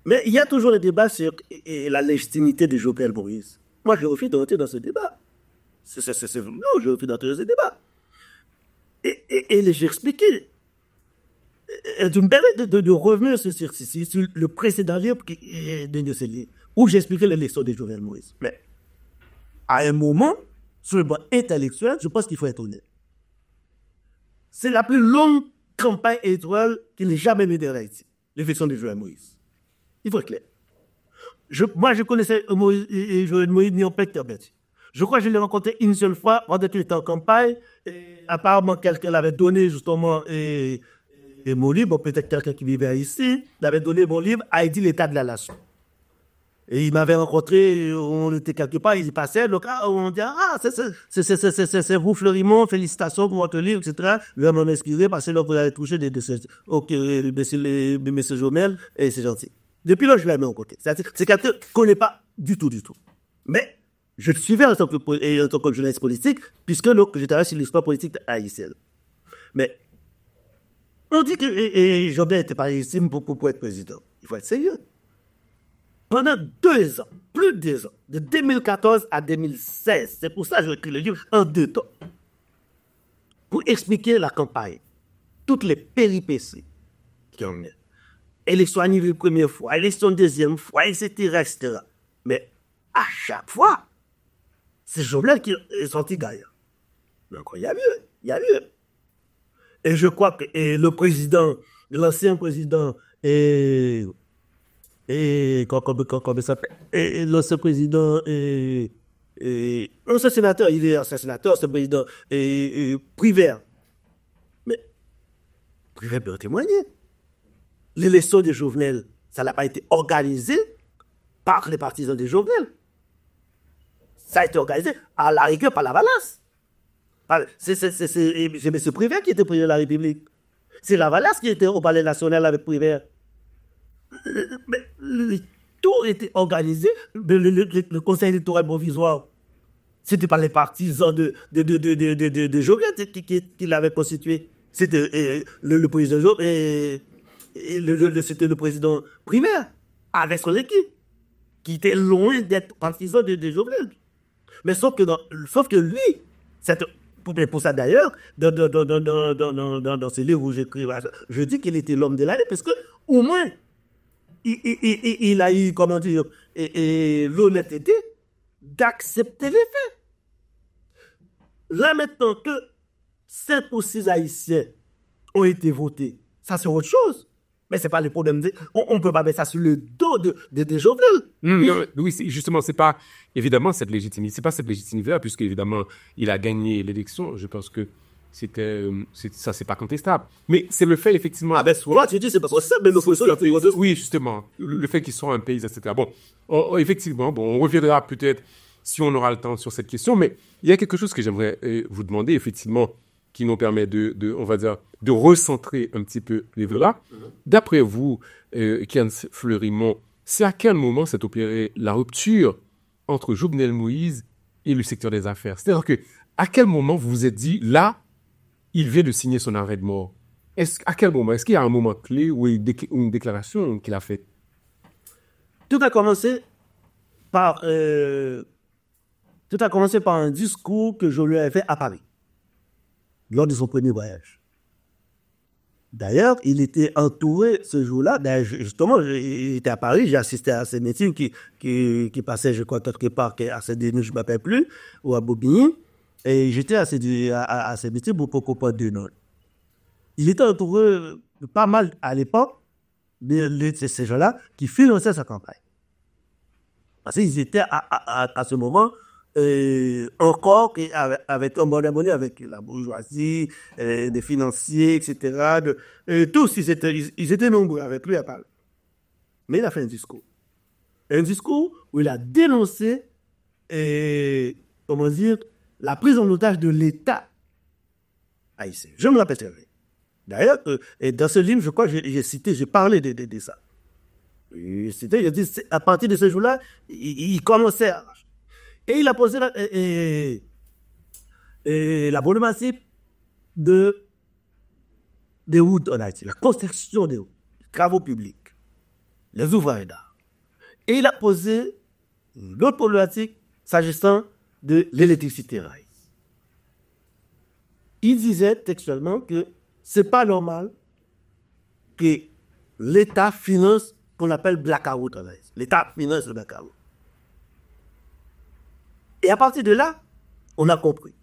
Mais il y a toujours le débat sur la légitimité de Jovenel Moïse. Moi, je refuse d'entrer dans ce débat. Non, je refuse d'entrer dans ce débat. Et j'ai expliqué. Tu me permets de revenir sur le précédent livre de ce livre, où j'expliquais les leçons de Jovenel Moïse. Mais à un moment, sur le plan intellectuel, je pense qu'il faut être honnête. C'est la plus longue campagne étoile qu'il n'ait jamais menée en Haïti, l'élection de Jovenel Moïse. Il faut être clair. Moi, je connaissais Jovenel Moïse ni en pecteur. Je crois que je l'ai rencontré une seule fois pendant qu'il était en campagne. Et apparemment, quelqu'un l'avait donné justement mon livre, peut-être quelqu'un qui vivait ici, l'avait donné mon livre, Haïti, l'état de la nation. Et il m'avait rencontré, on était quelque part, il y passait, donc on dit, c'est vous, Fleurimont, félicitations pour votre livre, etc. Je vais m'en inspirer parce que là, vous allez toucher des ok, monsieur Jomel, et c'est gentil. Depuis là, je l'ai mis en côté. C'est quelqu'un que je ne connais pas du tout. Mais je le suivais en tant que journaliste politique, puisque je travaille sur l'histoire politique haïtienne. Mais on dit que Jovenel n'était pas légitime pour être président. Il faut être sérieux. Pendant 2 ans, plus de 2 ans, de 2014 à 2016, c'est pour ça que j'ai écrit le livre en 2 temps, pour expliquer la campagne, toutes les péripéties qui ont eu. Élection annulée la première fois, élection deuxième fois, etc. Mais à chaque fois, c'est Jovenel qui est sorti gagnant. Donc il y a mieux. Et je crois que le président, l'ancien président, comment ça s'appelle, l'ancien président, l'ancien sénateur, il est ancien sénateur, c'est président, Privert. Mais Privert peut témoigner. L'élection de Jovenel, ça n'a pas été organisé par les partisans de Jovenel. Ça a été organisé à la rigueur par la Valace. C'est M. Privert qui était président de la République. C'est la Valace qui était au Palais national avec Privert. Mais tout était organisé. Le conseil électoral provisoire, c'était pas les partisans de Jovenel qui l'avaient constitué. C'était le président Jovenel c'était le président Privert avec son équipe qui était loin d'être partisan de Jovenel. Mais sauf que lui, pour ça d'ailleurs, dans ce livre où j'écris, je dis qu'il était l'homme de l'année, parce que au moins, il a eu, comment dire, l'honnêteté d'accepter les faits. Là maintenant que 5 ou 6 Haïtiens ont été votés, ça c'est autre chose. Mais c'est pas le problème. On peut pas mettre ça sur le dos de Jovenel. Oui, justement, c'est pas évidemment cette légitimité. C'est pas cette légitimité-là, puisque évidemment, il a gagné l'élection. Je pense que c'est pas contestable. Mais c'est le fait effectivement. Ah ben souvent tu dis c'est parce que ça, mais l'opposition il a fait. Oui, justement, le fait qu'ils sont un pays, etc. Bon, effectivement, on reviendra peut-être si on aura le temps sur cette question. Mais il y a quelque chose que j'aimerais vous demander, effectivement, qui nous permet on va dire, de recentrer un petit peu les débats. D'après vous, Kens Fleurimont, c'est à quel moment s'est opérée la rupture entre Jovenel Moïse et le secteur des affaires? C'est-à-dire que, à quel moment vous vous êtes dit, là, il vient de signer son arrêt de mort? À quel moment? Est-ce qu'il y a un moment clé ou une déclaration qu'il a faite? Tout a commencé par un discours que je lui ai fait à Paris, lors de son premier voyage. D'ailleurs, il était entouré ce jour-là. Justement, il était à Paris, j'ai assisté à ces meetings qui passaient, je crois, quelque part à Saint-Denis, je ne m'appelle plus, ou à Bobigny. Et j'étais à ces meetings pour comprendre deux noms. Il était entouré pas mal à l'époque de ces gens-là qui finançaient sa campagne. Parce qu'ils étaient à ce moment encore avec un bon abonné avec la bourgeoisie, des financiers, etc. Tous, ils étaient nombreux avec lui à parler. Mais il a fait un discours. Un discours où il a dénoncé, comment dire, la prise en otage de l'État haïtien. Je me rappelle très bien. D'ailleurs, dans ce livre, je crois que j'ai parlé de ça. J'ai dit, à partir de ce jour-là, il commençait à... Et il a posé la problématique des routes en Haïti, la construction des routes, des travaux publics. les ouvrages d'art. Et il a posé une autre problématique s'agissant de l'électricité rail. Il disait textuellement que c'est pas normal que l'État finance ce qu'on appelle blackout. L'État finance le blackout. Et à partir de là, on a compris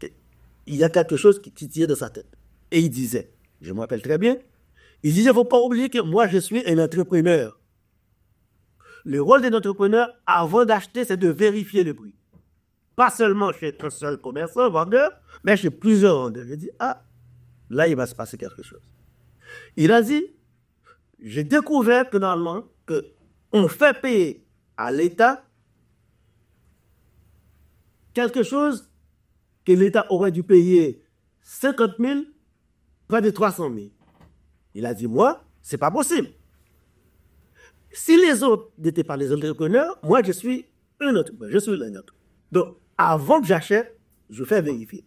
qu'il y a quelque chose qui titillait dans sa tête. Et il disait, je me rappelle très bien, il disait, il ne faut pas oublier que moi, je suis un entrepreneur. Le rôle d'un entrepreneur, avant d'acheter, c'est de vérifier le prix. Pas seulement chez un seul commerçant, vendeur, mais chez plusieurs vendeurs. J'ai dit, ah, là, il va se passer quelque chose. Il a dit, j'ai découvert que normalement, on fait payer à l'État quelque chose que l'État aurait dû payer 50 000, près de 300 000. Il a dit, moi, c'est pas possible. Si les autres n'étaient pas les entrepreneurs, moi, je suis un entrepreneur. Je suis un autre. Donc, avant que j'achète, je fais vérifier.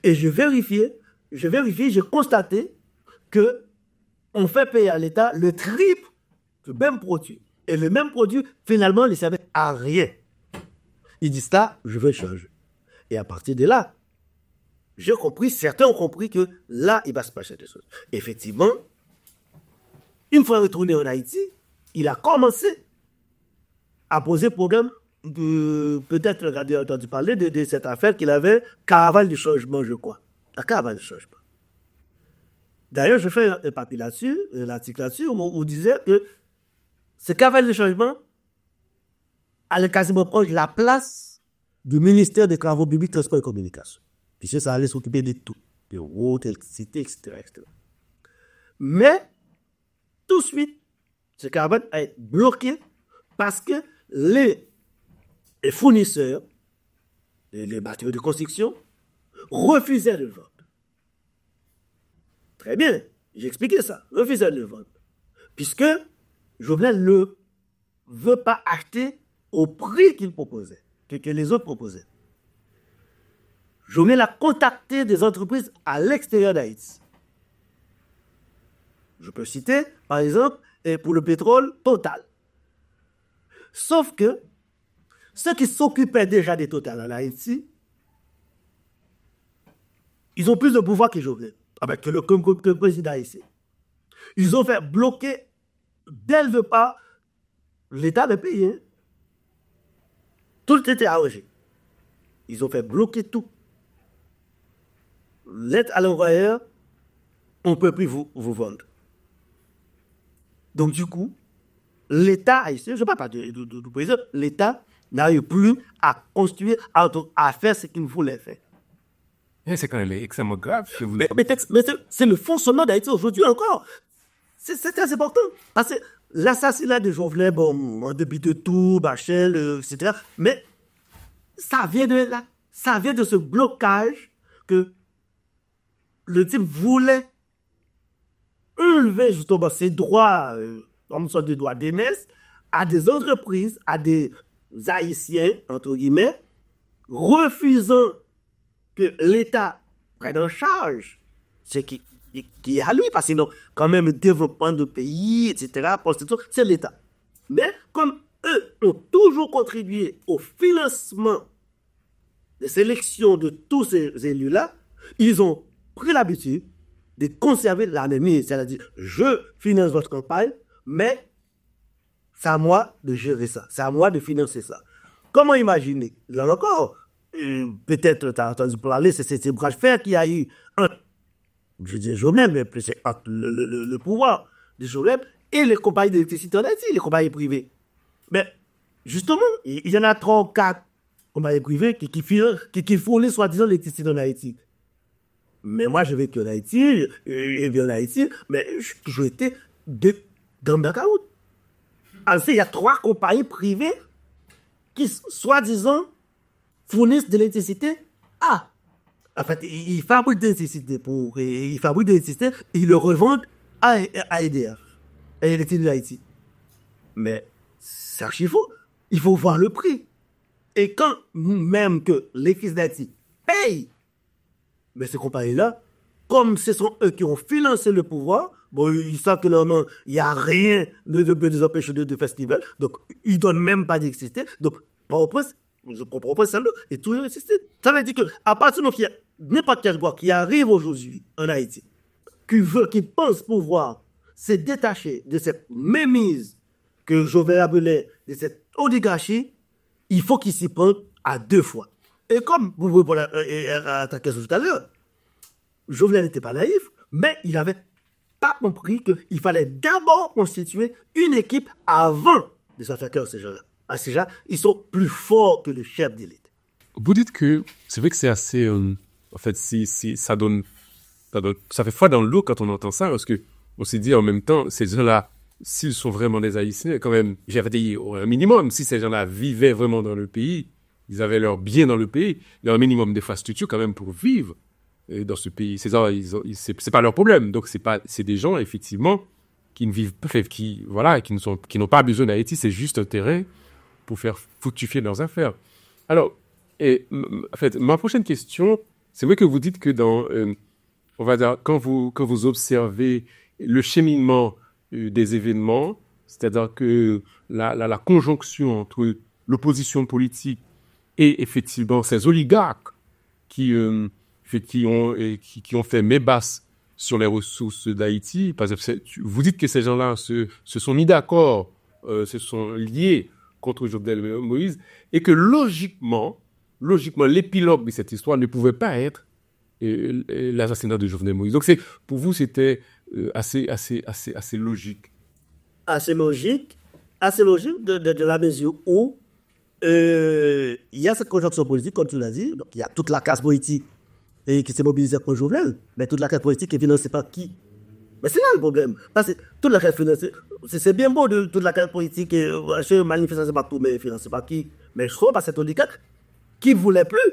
Et j'ai constaté que on fait payer à l'État le triple du même produit. Et le même produit, finalement, ne servait à rien. Il dit ça, je veux changer. Et à partir de là, j'ai compris, certains ont compris que là, il va se passer des choses. Effectivement, une fois retourné en Haïti, il a commencé à poser problème. Peut-être vous avez entendu parler de cette affaire qu'il avait, caravane du changement, je crois. La caravane du changement. D'ailleurs, je fais un papier là-dessus, un article là-dessus, où on disait que ce caravane du changement allait quasiment prendre la place du ministère des Travaux publics, Transport et Communication. Puisque ça allait s'occuper de tout, de routes, d'électricité, etc., etc. Mais, tout de suite, ce caravane a été bloqué parce que les fournisseurs, les matériaux de construction, refusaient de le vendre. Très bien, j'ai expliqué ça, refusaient de le vendre. Puisque Jovenel ne veut pas acheter au prix qu'il proposait, que les autres proposaient. Jovenel a contacté des entreprises à l'extérieur d'Haïti. Je peux citer, par exemple, pour le pétrole, Total. Sauf que ceux qui s'occupaient déjà des Total en Haïti, ils ont plus de pouvoir que Jovenel, que le président ici. Ils ont fait bloquer, dès le départ, l'État de payer. Tout était arrangé. Ils ont fait bloquer tout. L'aide à l'envoyeur, on ne peut plus vous vendre. Donc, du coup, l'État haïtien, je ne parle pas du président, l'État n'arrive plus à construire, à faire ce qu'il voulait faire. C'est quand même extrêmement grave. Mais c'est le fonctionnement d'Haïti aujourd'hui encore. C'est très important. Parce que l'assassinat de Jovenel, en début de tout, Bachel, etc. Mais ça vient de là. Ça vient de ce blocage que le type voulait enlever justement ses droits, comme sorte de droits d'aînesse, à des entreprises, à des Haïtiens, entre guillemets, refusant que l'État prenne en charge ce qui est à lui, parce que sinon, quand même, le développement de pays, etc., c'est l'État. Mais comme eux ont toujours contribué au financement des sélections de tous ces élus-là, ils ont pris l'habitude de conserver la même ligne, c'est-à-dire, je finance votre campagne, mais c'est à moi de gérer ça, c'est à moi de financer ça. Comment imaginer? Là encore, peut-être tu as entendu parler, c'est ces bras de fer qu'il y a eu entre, je dis Jovenel, mais c'est entre le pouvoir de Jovenel et les compagnies d'électricité en Haïti, les compagnies privées. Mais justement, il y en a 3 ou 4 compagnies privées qui fournissent soi-disant l'électricité en Haïti. Mais moi, je vais en Haïti, en Haïti, mais j'ai toujours été dans le blackout. Ensuite, il y a 3 compagnies privées qui, soi-disant, fournissent de l'électricité. En fait, ils fabriquent de l'électricité et ils le revendent à EDF, à l'électricité d'Haïti. Mais c'est archi faux. Il faut voir le prix. Et quand même que l'électricité d'Haïti paye, mais ces compagnies-là, comme ce sont eux qui ont financé le pouvoir, Bon, ils savent que normalement, il n'y a rien de les empêcher de festival. Donc, ils ne donnent même pas d'exister. Donc, je propose ça, et toujours exister. Ça veut dire que, à partir du moment où il y a n'importe quel bois qui arrive aujourd'hui en Haïti, qui pense pouvoir se détacher de cette mémise que je vais appeler de cette oligarchie, il faut qu'il s'y prenne à deux fois. Et comme vous pouvez attaquer tout à l'heure, Jovenel n'était pas naïf, mais il n'avait pas compris qu'il fallait d'abord constituer une équipe avant de s'attaquer à ces gens-là. À ces gens, ils sont plus forts que le chef d'élite. Vous dites que c'est vrai que c'est assez... en fait, ça fait froid dans le dos quand on entend ça, parce que on s'est dit en même temps, ces gens-là, s'ils sont vraiment des Haïtiens, quand même, j'avais dit un minimum, si ces gens-là vivaient vraiment dans le pays, ils avaient leur bien dans le pays, il y a un minimum d'infrastructures quand même pour vivre dans ce pays. Ces gens, c'est pas leur problème. Donc c'est des gens effectivement qui ne vivent pas, qui n'ont pas besoin d'Haïti. C'est juste un terrain pour faire fructifier leurs affaires. Alors, en fait, ma prochaine question, c'est vrai que vous dites que on va dire, quand vous observez le cheminement des événements, c'est-à-dire que la conjonction entre l'opposition politique et effectivement ces oligarques qui ont fait main basse sur les ressources d'Haïti, parce que vous dites que ces gens-là se sont mis d'accord, se sont liés contre Jovenel Moïse, et que logiquement, l'épilogue de cette histoire ne pouvait pas être l'assassinat de Jovenel Moïse. Donc pour vous, c'était assez logique. Assez logique de la mesure où il y a cette conjonction politique, comme tu l'as dit. Donc, il y a toute la classe politique qui s'est mobilisée contre Jovenel, mais toute la classe politique est financée par qui? Mais c'est là le problème. Parce que toute la classe financée, c'est bien beau de toute la classe politique manifester partout, mais financée par qui? Mais je crois pas cette oligarque qui ne voulait plus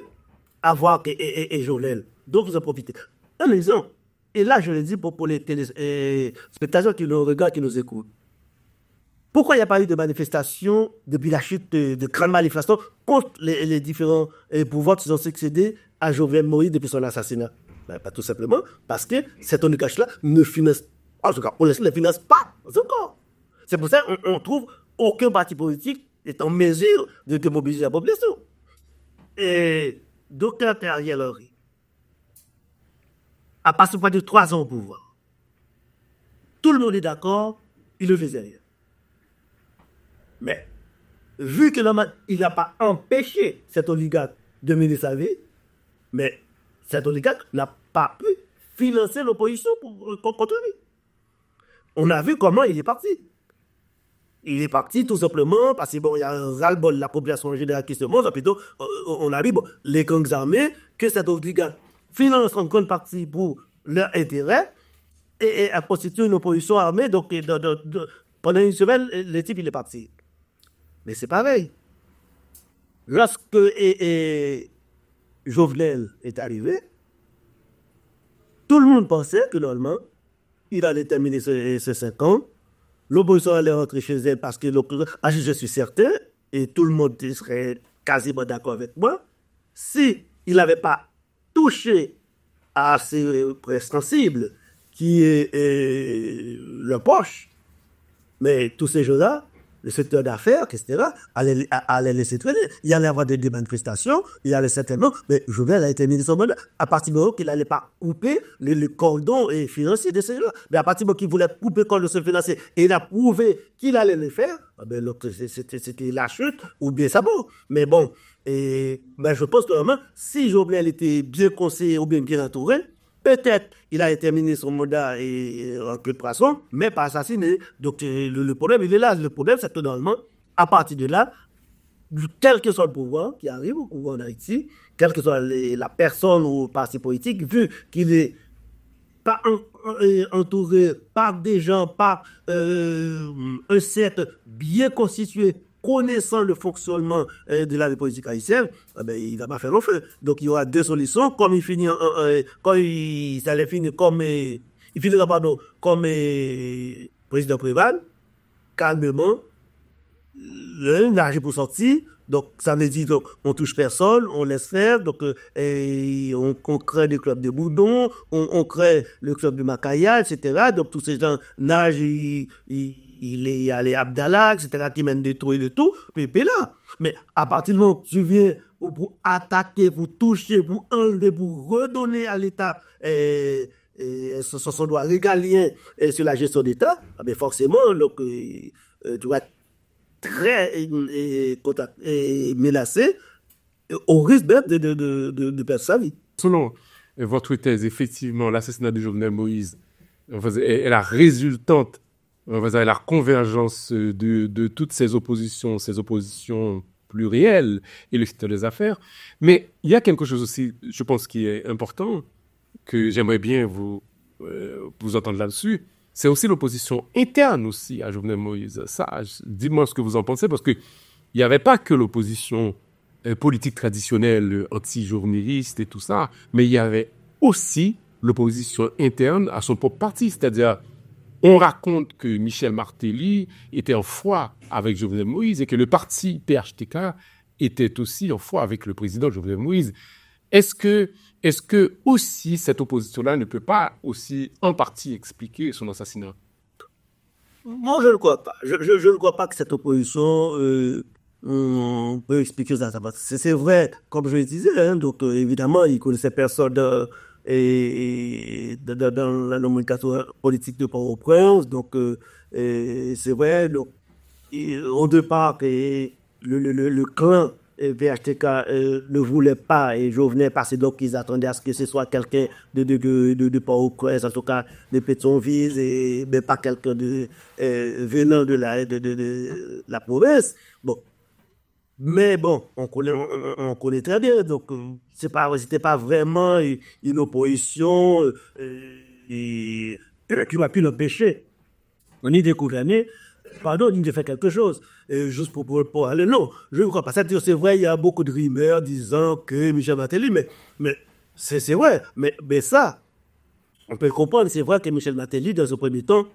avoir Jovenel. Donc, vous en profitez. Un exemple. Et là, je le dis pour les téléspectateurs qui nous regardent, qui nous écoutent. Pourquoi il n'y a pas eu de manifestation depuis la chute de grandes manifestations contre les différents pouvoirs qui ont succédé à Jovenel Moïse depuis son assassinat? Ben, pas tout simplement parce que cette oligarchie-là ne finance, en tout cas, on ne les finance pas encore. C'est pour ça qu'on trouve aucun parti politique est en mesure de mobiliser la population. Et Dr. Ariel Henry a passé près de 3 ans au pouvoir. Tout le monde est d'accord, il ne faisait rien. Mais, vu que il n'a pas empêché cet oligarque de mener sa vie, mais cet oligarque n'a pas pu financer l'opposition contre lui. On a vu comment il est parti. Il est parti tout simplement parce qu'il y a un ras-le-bol de la population en général qui se montre. Plutôt, on a vu les gangs armés que cet oligarque finance en grande partie pour leur intérêt et a constitué une opposition armée. Donc, pendant une semaine, le type, il est parti. Mais c'est pareil. Lorsque Jovenel est arrivé, tout le monde pensait que normalement, il allait terminer ses 5 ans. L'opposition allait rentrer chez elle parce que je suis certain, et tout le monde serait quasiment d'accord avec moi, si il n'avait pas touché à ces prêts sensibles qui est le poche, mais tous ces gens-là, le secteur d'affaires, etc., allait laisser traîner. Il y allait avoir des manifestations, il allait certainement, mais Jovenel a terminé son mandat à partir du moment qu'il n'allait pas couper le cordon financier de ces gens-là. Mais à partir du moment qu'il voulait couper le cordon financier et il a prouvé qu'il allait le faire, c'était la chute ou bien ça bon. Mais bon, je pense que vraiment, si Jovenel était bien conseillé ou bien entouré, peut-être il a terminé son mandat en queue de poisson, mais pas assassiné. Donc le problème, il est là. Le problème, c'est que normalement, à partir de là, quel que soit le pouvoir qui arrive au pouvoir en Haïti, quelle que soit la personne ou le parti politique, vu qu'il est pas entouré par des gens, par un set bien constitué, connaissant le fonctionnement de la vie politique haïtienne, il va pas faire long feu. Donc il y aura 2 solutions. Comme il finit, il allait finir comme il finira comme président Préval, calmement, il agit pour sortir. Donc, ça veut dire, donc, on touche personne, on laisse faire, donc, et on crée des clubs de boudons, on crée le club de Macaya, etc. Donc, tous ces gens nagent, il y a les Abdallah, etc., qui mènent des trous et de tout, puis là. Mais à partir du moment où tu viens pour attaquer, pour toucher, pour enlever, pour redonner à l'État son droit régalien sur la gestion d'État, mais forcément, donc, tu vas être très menacé, au risque même de perdre sa vie. Selon votre thèse, effectivement, l'assassinat de Jovenel Moïse est la résultante, la convergence de toutes ces oppositions plurielles et le secteur des affaires. Mais il y a quelque chose aussi, je pense, qui est important, que j'aimerais bien vous entendre là-dessus. C'est aussi l'opposition interne aussi à Jovenel Moïse. Ça, dis-moi ce que vous en pensez, parce qu'il n'y avait pas que l'opposition politique traditionnelle, anti-journaliste et tout ça, mais il y avait aussi l'opposition interne à son propre parti. C'est-à-dire, on raconte que Michel Martelly était en foi avec Jovenel Moïse et que le parti PHTK était aussi en foi avec le président Jovenel Moïse. Est-ce que aussi cette opposition-là ne peut pas aussi en partie expliquer son assassinat? Moi, je ne crois pas. Je ne crois pas que cette opposition on peut expliquer ça. C'est vrai, comme je le disais, hein, donc évidemment, il connaissait personne dans la nomenclature politique de Port-au-Prince. Donc, c'est vrai, donc, au départ, le clan VHTK ne voulait pas et Jovenel passer, donc ils attendaient à ce que ce soit quelqu'un de Port-au-Prince, en tout cas de Pétionville, mais pas quelqu'un venant de la province. Bon. Mais bon, on connaît très bien, donc c'était pas vraiment une opposition qui m'a pu l'empêcher, ni de gouverner, pardon, ni de faire quelque chose, juste pour aller. Non, je ne crois pas. C'est vrai, il y a beaucoup de rumeurs disant que Michel Martelly, mais c'est vrai, mais ça, on peut le comprendre, c'est vrai que Michel Martelly, dans un premier temps,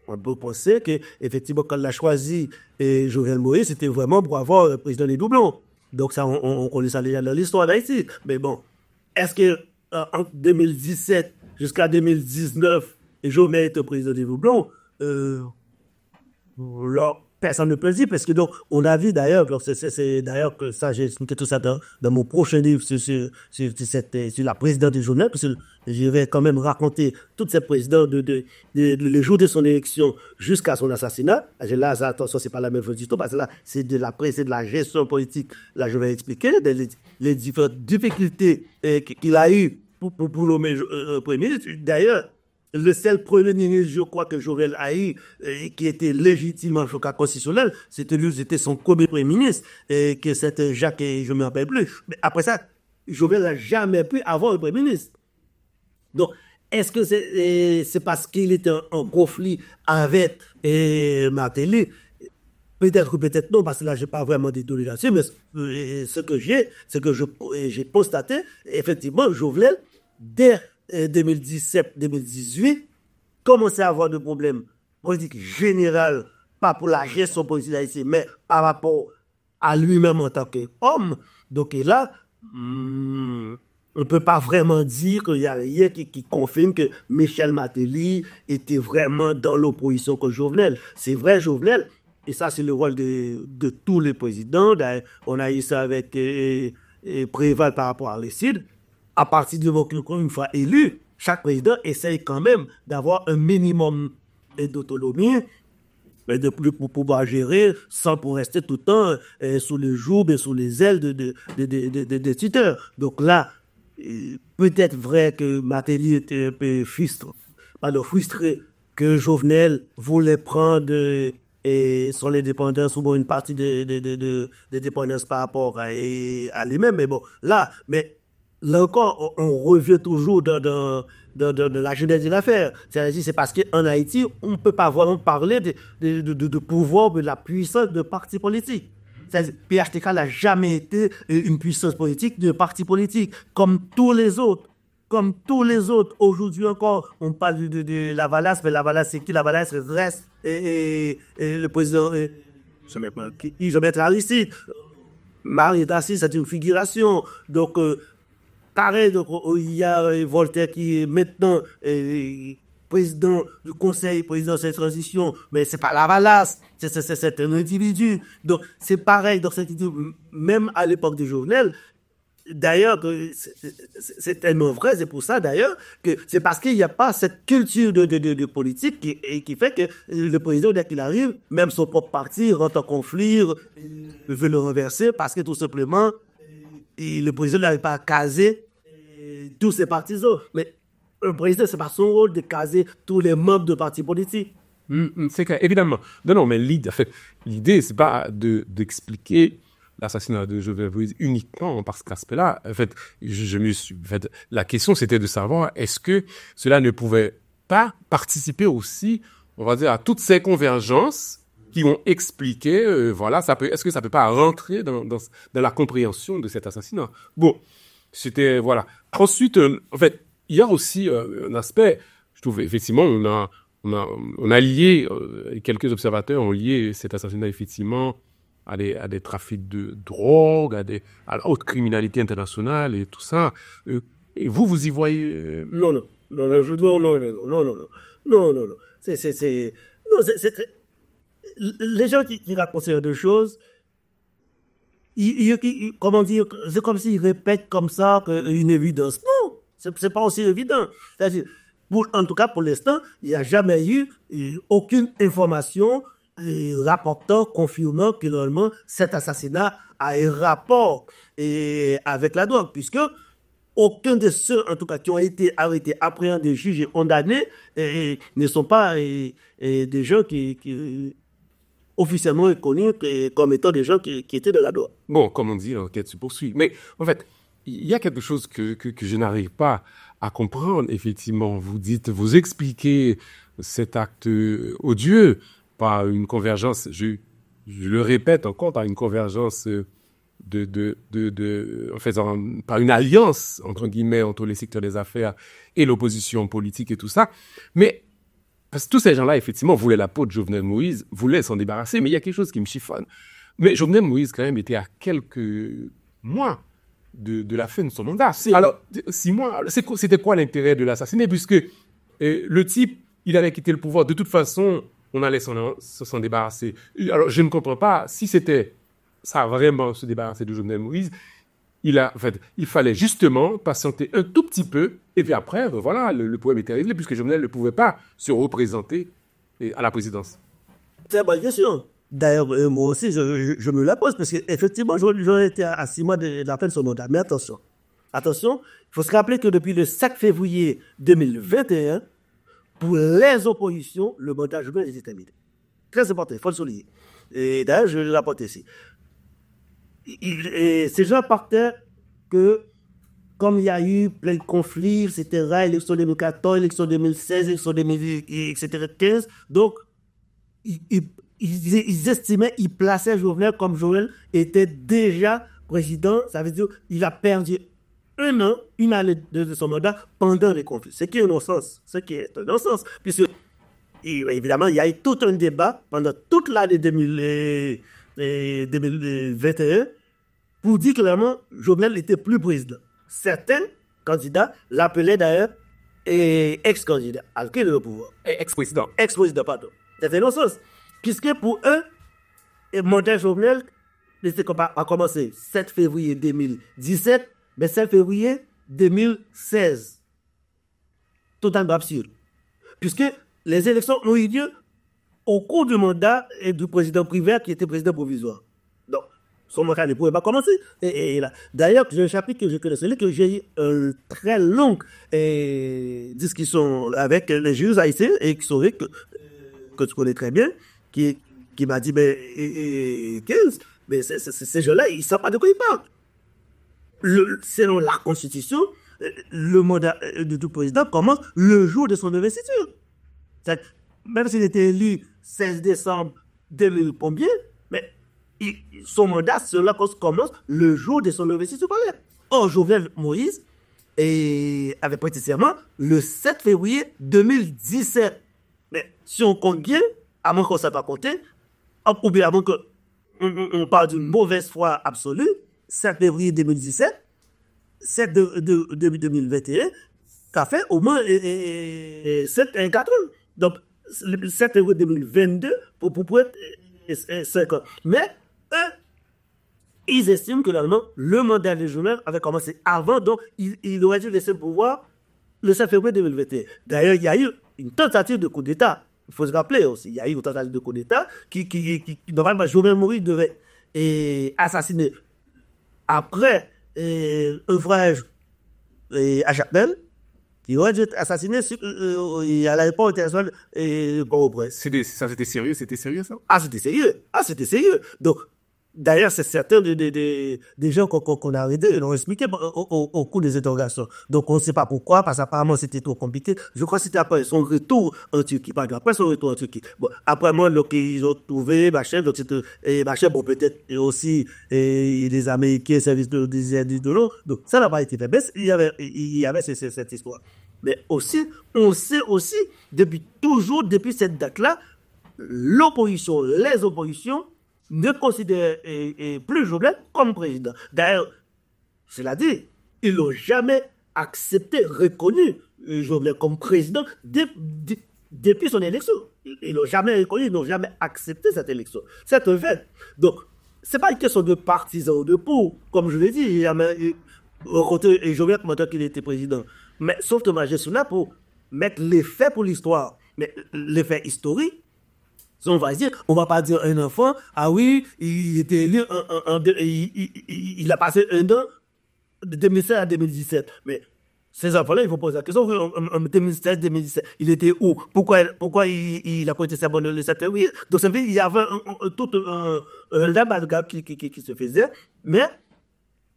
on peut penser qu'effectivement, quand il a choisi Jovenel Moïse, c'était vraiment pour avoir le président des doublons. Donc ça, on connaît ça déjà dans l'histoire d'Haïti. Mais bon, est-ce que entre 2017 jusqu'à 2019, Jovenel était président des doublons? Là, personne ne peut le dire, parce que donc, on a vu d'ailleurs, c'est d'ailleurs que ça, j'ai expliqué tout ça dans mon prochain livre sur la présidence de Jovenel, parce que je vais quand même raconter toutes ces présidents le jour de son élection jusqu'à son assassinat. Là, attention, c'est pas la même chose, parce que là, c'est de la gestion politique. Là, je vais expliquer les différentes difficultés qu'il a eues pour nommer Premier ministre. D'ailleurs, le seul premier ministre, je crois, que Jovenel a eu, qui était légitimement choquant constitutionnel, c'était son premier premier ministre, que c'était Jacques, je ne me rappelle plus. Mais après ça, Jovenel n'a jamais pu avoir un premier ministre. Donc, est-ce que c'est parce qu'il était en conflit avec Martelly? Peut-être ou peut-être non, parce que là, je n'ai pas vraiment des données là-dessus, mais ce que j'ai constaté, effectivement, Jovenel, dès 2017-2018, commençait à avoir des problèmes politiques généraux, pas pour la gestion politique d'Haïti, mais par rapport à lui-même en tant qu'homme. Donc là, on ne peut pas vraiment dire qu'il y a rien qui confirme que Michel Martelly était vraiment dans l'opposition que Jovenel. C'est vrai, Jovenel, et ça c'est le rôle de tous les présidents. D'ailleurs, on a eu ça avec Préval par rapport à Aristide. À partir du moment qu'une fois élu, chaque président essaye quand même d'avoir un minimum d'autonomie pour pouvoir gérer sans pour rester tout le temps sous le joug et sous les ailes des tuteurs. Donc là, peut-être vrai que Martelly était un peu frustré que Jovenel voulait prendre son indépendance ou une partie de dépendance par rapport à lui-même. Mais bon, là encore, on revient toujours dans la genèse de l'affaire. C'est-à-dire, c'est parce qu'en Haïti, on ne peut pas vraiment parler de pouvoir, de la puissance de parti politique. C'est-à-dire, PHTK n'a jamais été une puissance politique de parti politique, comme tous les autres. Comme tous les autres. Aujourd'hui encore, on parle de la Valace, mais la Valace, c'est qui? La Valace reste le président, je vais mettre Aristide. Mariétas, c'est une figuration. Donc, pareil, donc, il y a Voltaire qui est maintenant président du conseil, président de cette transition, mais c'est pas Lavalas, c'est un individu. Donc, c'est pareil, donc, même à l'époque de Jovenel, d'ailleurs, c'est tellement vrai, c'est pour ça d'ailleurs que c'est parce qu'il n'y a pas cette culture de politique qui fait que le président, dès qu'il arrive, même son propre parti rentre en conflit, veut le renverser parce que tout simplement, le président n'arrive pas à caser tous ses partisans. Mais un président, c'est pas son rôle de caser tous les membres de partis politiques. C'est clair, évidemment. Non, mais l'idée, c'est pas d'expliquer l'assassinat de Jovenel Moïse uniquement par cet aspect-là. En fait, la question, c'était de savoir est-ce que cela ne pouvait pas participer aussi, on va dire, à toutes ces convergences qui ont expliqué, est-ce que ça peut pas rentrer dans la compréhension de cet assassinat? Bon, c'était, voilà. Ensuite, en fait, il y a aussi un aspect, je trouve, effectivement, on a lié, quelques observateurs ont lié cet assassinat, effectivement, à des trafics de drogue, à la haute criminalité internationale et tout ça. Et vous y voyez... Non, je dois... Non. C'est très... Les gens qui racontent ces deux choses, comment dire, c'est comme s'ils répètent comme ça une évidence. Non, c'est pas aussi évident. C'est-à-dire, en tout cas, pour l'instant, il n'y a jamais eu aucune information rapportant, confirmant que normalement cet assassinat a un rapport avec la drogue, puisque aucun de ceux, en tout cas, qui ont été arrêtés, appréhendés, jugés, condamnés, ne sont pas des gens qui officiellement reconnus comme étant des gens qui étaient de la drogue. Bon, comme on dit, l'enquête se poursuit. Mais en fait, il y a quelque chose que je n'arrive pas à comprendre. Effectivement, vous expliquez cet acte odieux par une convergence, je le répète encore, par une convergence par une alliance, entre guillemets, entre les secteurs des affaires et l'opposition politique et tout ça. Mais, parce que tous ces gens-là, effectivement, voulaient la peau de Jovenel Moïse, voulaient s'en débarrasser, mais il y a quelque chose qui me chiffonne. Mais Jovenel Moïse, quand même, était à quelques mois de la fin de son mandat. Alors, 6 mois, c'était quoi l'intérêt de l'assassiner? Puisque le type, il avait quitté le pouvoir. De toute façon, on allait s'en débarrasser. Alors, je ne comprends pas si c'était ça vraiment se débarrasser de Jovenel Moïse. Il fallait justement patienter un tout petit peu. Et puis après, voilà, le problème était réglé puisque Jovenel ne pouvait pas se représenter à la présidence. C'est une bonne question. D'ailleurs, moi aussi, je me la pose parce qu'effectivement, j'aurais été à 6 mois de la fin de son mandat. Mais attention, il faut se rappeler que depuis le 7 février 2021, pour les oppositions, le mandat Jovenel était terminé. Très important, il faut le souligner. Et d'ailleurs, je le rapporte ici. Ces gens partaient que, comme il y a eu plein de conflits, etc., élection 2014, élection 2016, élection 2015, donc, ils estimaient, ils plaçaient Jovenel comme Jovenel était déjà président, ça veut dire qu'il a perdu une année de son mandat pendant les conflits. Ce qui est un non-sens. Puisque, évidemment, il y a eu tout un débat pendant toute l'année 2021 pour dire clairement Jovenel n'était plus président. Certains candidats l'appelaient d'ailleurs ex-candidat, alors qu'il est au pouvoir. Ex-président. Ex-président, pardon. C'était un non-sens. Puisque pour eux, le mandat Jovenel a commencé 7 février 2017, mais 7 février 2016. Totalement absurde. Puisque les élections ont eu lieu au cours du mandat du président Prévert qui était président provisoire. Donc, son mandat ne pouvait pas commencer. D'ailleurs, j'ai un chapitre que je connais, celui que j'ai eu une très longue discussion avec les juges haïtiens et qui sont que tu connais très bien, qui m'a dit, mais ces gens-là, ils ne savent pas de quoi ils parlent. Selon la Constitution, le mandat du président commence le jour de son investiture. Même s'il était élu 16 décembre 2000 combien, mais son mandat commence le jour de son investiture. Or, Jovenel Moïse avait prêté serment le 7 février 2017. Mais si on compte bien, à moins qu'on ne sache pas compter, ou bien avant que on parle d'une mauvaise foi absolue, 7 février 2017, 7 de 2021, ça fait au moins 4 ans. Donc, le 7 février 2022 pour être 5 ans. Mais, eux, ils estiment que le mandat légionnaire avait commencé avant, donc il aurait dû laisser le pouvoir le 7 février 2021. D'ailleurs, il y a eu une tentative de coup d'État. Il faut se rappeler aussi, il y a eu une tentative de coup d'État qui normalement, Jovenel Moïse devait assassiner après un frère à Chapelle, qui aurait dû être assassiné à l'aéroport international Port-au-Prince. C'était sérieux ça? C'était sérieux. Donc, d'ailleurs, c'est certains des gens qu'on a arrêtés, ils l'ont expliqué au cours des interrogations. Donc, on ne sait pas pourquoi, parce qu'apparemment, c'était trop compliqué. Je crois que c'était après son retour en Turquie. Après son retour en Turquie. Bon, après moi, donc, ils ont trouvé Bachef, donc Bachef, bon, peut-être aussi les Américains, services de l'eau. Donc, ça n'a pas été fait. Mais il y avait cette histoire. Mais aussi, on sait aussi, depuis cette date-là, l'opposition, les oppositions, ne considère plus Jovenel comme président. D'ailleurs, cela dit, ils n'ont jamais accepté, reconnu Jovenel comme président depuis son élection. Ils n'ont jamais reconnu, ils n'ont jamais accepté cette élection. C'est un fait. Donc, ce n'est pas une question de partisans ou de pour. Comme je l'ai dit, il y a rencontré Jovenel pendant qu'il était président. Mais sauf que moi, je suis là pour mettre les faits pour l'histoire. Mais les faits historiques, on va pas dire un enfant, ah oui, il était élu, il a passé un an de 2016 à 2017. Mais ces enfants-là, il faut poser la question, en 2016-2017, il était où? Pourquoi il a prêté serment le 7 février? Donc, ça veut dire qu'il y avait tout un amalgame qui se faisait, mais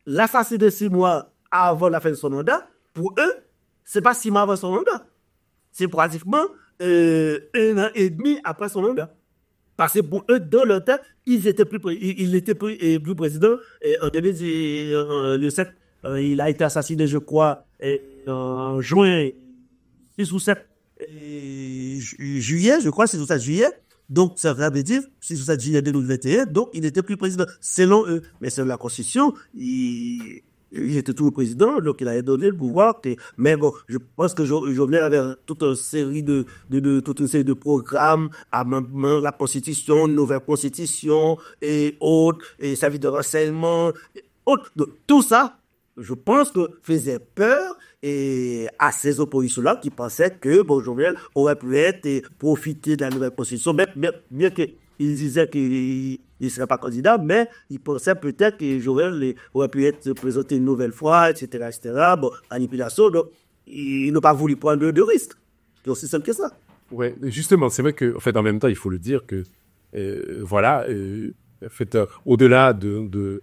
l'assassinat de 6 mois avant la fin de son mandat, pour eux, c'est pas 6 mois avant son mandat. C'est pratiquement 1 an et demi après son mandat. Parce que pour eux, dans leur temps, il n'était plus président. En 2010, le 7, il a été assassiné, je crois, en juin, 6 ou 7 juillet, je crois, 6 ou 7 juillet. Donc, ça veut dire 6 ou 7 juillet 2021. Donc, il n'était plus président, selon eux. Mais selon la Constitution, il était toujours président, donc il avait donné le pouvoir. Mais bon, je pense que Jovenel avait toute une série de programmes, amendements, la Constitution, nouvelle Constitution et autres, et service de renseignement, et autres. Donc, tout ça, je pense que faisait peur à ces oppositions-là qui pensaient que Jovenel aurait pu profiter de la nouvelle Constitution, bien qu'il disait qu'il ne serait pas candidat, mais il pensait peut-être que Jovenel aurait pu être présenté une nouvelle fois, etc., etc. Bon, manipulation, donc il n'a pas voulu prendre de risque. C'est aussi simple que ça. Ouais, justement, c'est vrai qu'en fait, en même temps, il faut le dire que, en fait, au-delà de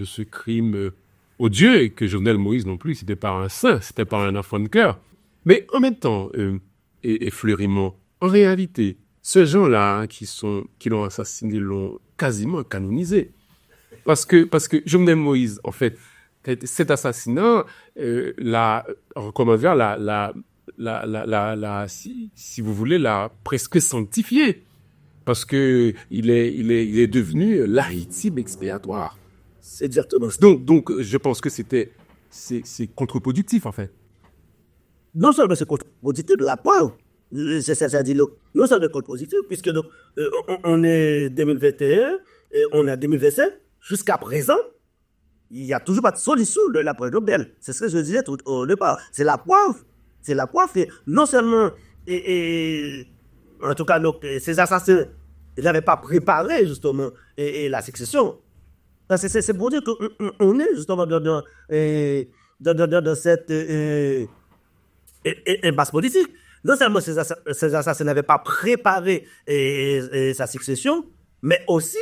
ce crime odieux, et que Jovenel Moïse non plus, c'était pas un saint, c'était pas un enfant de cœur. Mais en même temps, et Fleurimont, en réalité, ces gens-là qui l'ont assassiné l'ont quasiment canonisé. Parce que Jovenel Moïse, en fait, cet assassinat, si vous voulez, l'a presque sanctifié. Parce que il est devenu l'archétype expiatoire. C'est exactement ça. Donc, je pense que c'est contre-productif, en fait. Non seulement c'est contre-productif, la preuve. C'est-à-dire, non seulement contre-productif, puisque donc, on est 2021, et on est 2027, jusqu'à présent, il n'y a toujours pas de solution de la preuve Jovenel. C'est ce que je disais tout au départ. C'est la preuve. Et non seulement, en tout cas, donc, ces assassins, ils n'avaient pas préparé, justement, la succession. C'est pour dire qu'on est, justement, dans cette impasse politique. Non seulement ces assassins n'avaient pas préparé sa succession, mais aussi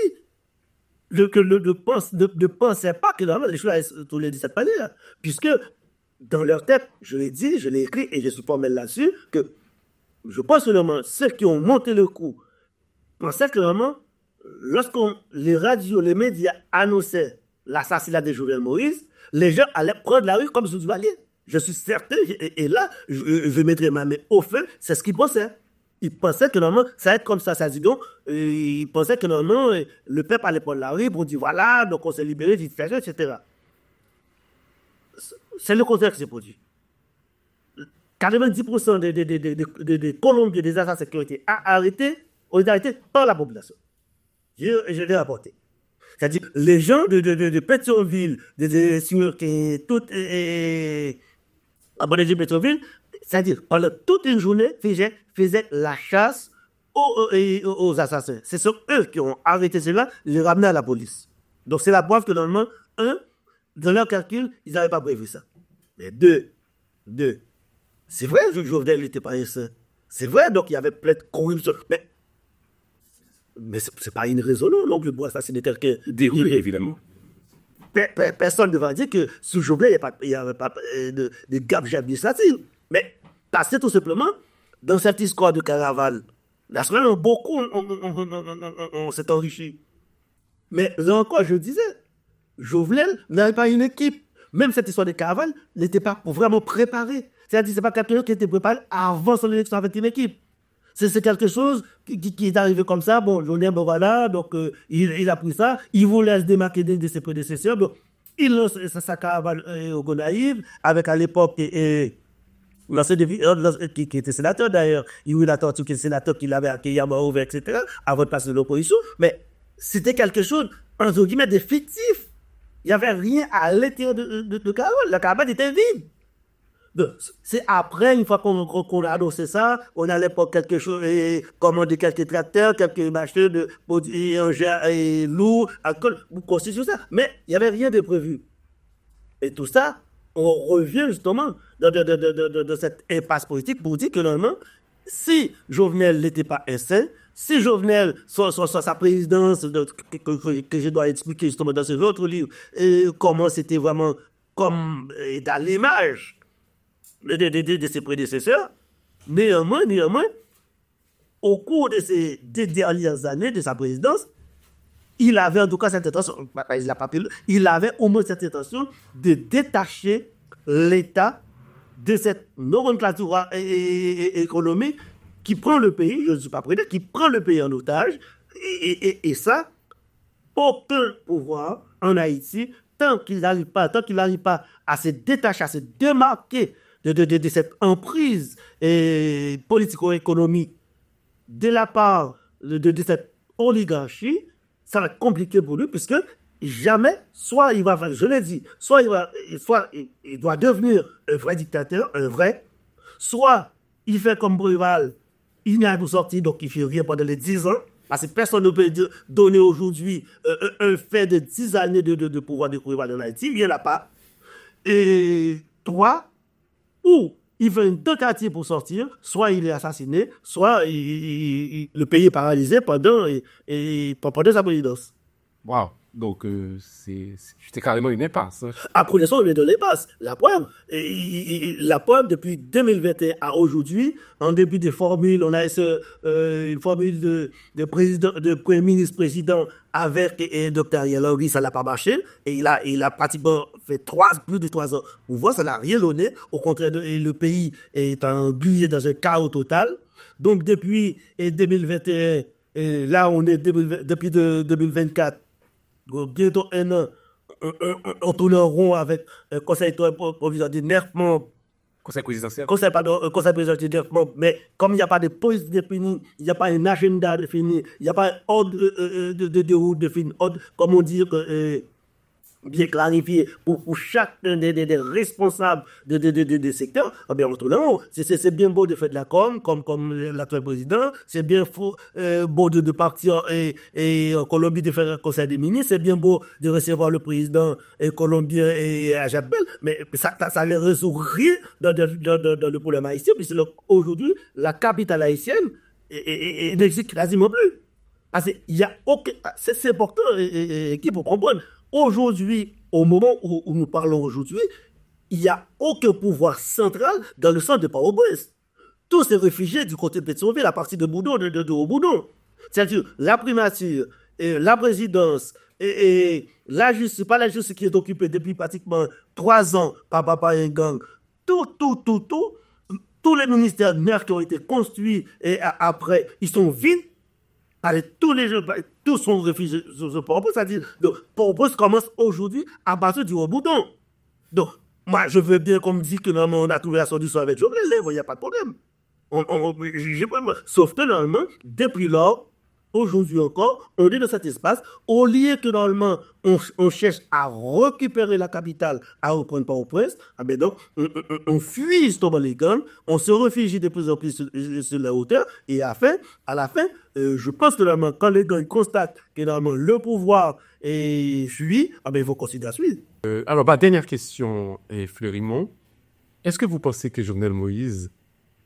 ne pensaient pas que normalement les choses allaient se tourner de cette manière. Puisque dans leur tête, je l'ai dit, je l'ai écrit et je suis formel là-dessus, que je pense seulement ceux qui ont monté le coup pensaient que vraiment, lorsque les radios, les médias annonçaient l'assassinat de Jovenel Moïse, les gens allaient prendre la rue comme sous-valiers. Je suis certain, et là, je mettrai ma main au feu, c'est ce qu'ils pensaient. ils pensaient que normalement, ça va être comme ça dit donc, ils pensaient que normalement, le peuple allait prendre la rue pour dire voilà, donc on s'est libéré du dictateur, etc. C'est le contraire qui s'est produit. 90% des Colombiens, des assassins qui ont été arrêtés, ont été arrêtés par la population. Je l'ai rapporté. C'est-à-dire, les gens de Pétionville, toutes, abonnés de Pétionville, c'est-à-dire, pendant toute une journée, faisaient la chasse aux assassins. Ce sont eux qui ont arrêté cela, les ramener à la police. Donc, c'est la preuve que, normalement, dans leur calcul, ils n'avaient pas prévu ça. Mais deux, c'est vrai que Jovenel n'était pas un saint. C'est vrai, donc il y avait plein de corruption. Mais c'est pas une raison non plus pour assassiner quelqu'un. Déroulé, évidemment. Personne ne va dire que sous Jovenel, il n'y avait pas de gabegie administrative. Mais parce que tout simplement, dans cette histoire de caravane, naturellement, beaucoup on s'est enrichi. Mais là encore, je disais, Jovenel n'avait pas une équipe. Même cette histoire de caravane n'était pas vraiment préparée. C'est-à-dire, c'est pas quelqu'un qui était préparé avant son élection avec une équipe. C'est quelque chose qui est arrivé comme ça. Bon, Jovenel, bon voilà, donc il a pris ça. Il voulait se démarquer de ses prédécesseurs. Bon, il lance sa caravane au Gonaïve, avec à l'époque l'ancien qui était sénateur d'ailleurs. Il y a eu la tortue qui est sénateur qui l'avait accueilli à mort ouvert, etc., avant de passer de l'opposition. Mais c'était quelque chose, entre guillemets, de fictif. Il n'y avait rien à l'intérieur de caravane. La caravane était vide. C'est après, une fois qu'on a annoncé ça, on allait pour quelque chose, commander quelques tracteurs, quelques machines, engins lourds, alcool, pour constituer ça. Mais il n'y avait rien de prévu. Et tout ça, on revient justement dans cette impasse politique pour dire que normalement, si Jovenel n'était pas un saint, si Jovenel, soit sa présidence, que je dois expliquer justement dans ce autre livre, comment c'était vraiment comme dans l'image de ses prédécesseurs, néanmoins, au cours de ces 2 dernières années de sa présidence, il avait en tout cas cette intention, il avait au moins cette intention de détacher l'État de cette nomenclature économique qui prend le pays, je ne suis pas prêt, qui prend le pays en otage, et ça, aucun pouvoir en Haïti, tant qu'il n'arrive pas à se détacher, à se démarquer de cette emprise politico-économique de la part de cette oligarchie, ça va être compliqué pour lui, puisque jamais, soit il va, je l'ai dit, soit il doit devenir un vrai dictateur, soit il fait comme Bruval, il n'y a pour sortir, donc il ne fait rien pendant les 10 ans, parce que personne ne peut donner aujourd'hui un fait de 10 années de pouvoir de Bruval en Haïti, il n'y en a pas. Et 3, ou il fait une tentative pour sortir, soit il est assassiné, soit le pays est paralysé pendant sa présidence. Waouh! Donc, c'était carrément une impasse. Hein. Après ça, on est dans l'impasse. La preuve, depuis 2021 à aujourd'hui, en début de formule, on a une formule de premier ministre-président avec Dr. Ariel Henry, ça n'a pas marché. Et il a pratiquement fait plus de 3 ans. Vous voyez, ça n'a rien donné. Au contraire, le pays est englué dans un chaos total. Donc, depuis 2021, là, on est depuis 2024, bientôt 1 an, on tourne en rond avec un conseil provisoire de 9 membres. Conseil présidentiel. Conseil présidentiel de 9 membres. Mais comme il n'y a pas de police définie, il n'y a pas un agenda défini, il n'y a pas un ordre de route défini, comme on dit, bien clarifié pour chacun des responsables des secteurs, eh bien, c'est bien beau de faire de la com, comme l'actuel président, c'est bien beau de partir et en Colombie de faire un conseil des ministres, c'est bien beau de recevoir le président colombien et à Jacques Bel, mais ça ne résout rien dans le problème haïtien, puisque aujourd'hui, la capitale haïtienne n'existe quasiment plus. Parce qu'il y a aucun, c'est important qui pour comprendre. Aujourd'hui, au moment où nous parlons aujourd'hui, il n'y a aucun pouvoir central dans le centre de Port-au-Prince. Tous ces réfugiés du côté de Pétionville, à partir de Boudon, de Haut-Boudon. C'est-à-dire la primature, la présidence, et la justice, pas la justice qui est occupée depuis pratiquement 3 ans par Papa et gang. Tout tous les ministères neufs qui ont été construits et après, ils sont vides. Allez, tous sont réfugiés sur Port-au-Prince. C'est-à-dire, donc, Port-au-Prince commence aujourd'hui à partir du Haut-Boudon. Donc, moi, je veux bien qu'on me dise que normalement, on a trouvé la solution avec Jovenel, il n'y a pas de problème. Sauf que normalement, depuis lors, aujourd'hui encore, on est dans cet espace, au lieu que normalement, on cherche à récupérer la capitale, à reprendre Port-au-Prince, ah ben donc, on fuit justement les gangs, on se réfugie de plus en plus sur la hauteur, et à la fin, je pense que normalement, quand les gangs constatent que normalement le pouvoir est fui, ah ben ils vont considérer à suivre. Alors, dernière question, Fleurimont. Est-ce que vous pensez que Jovenel Moïse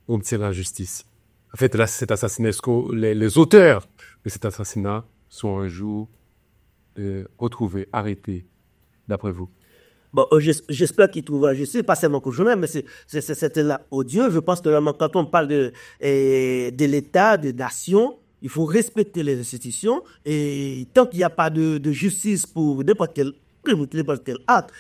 obtiendra la justice? En fait, là, cet assassinat, est-ce que les auteurs de cet assassinat sont un jour retrouvés, arrêtés, d'après vous? Bon, j'espère qu'il trouvera justice, pas seulement que Jovenel, mais c'était là odieux. Je pense que vraiment, quand on parle de l'État, de nation, il faut respecter les institutions. Et tant qu'il n'y a pas de justice pour n'importe quel acte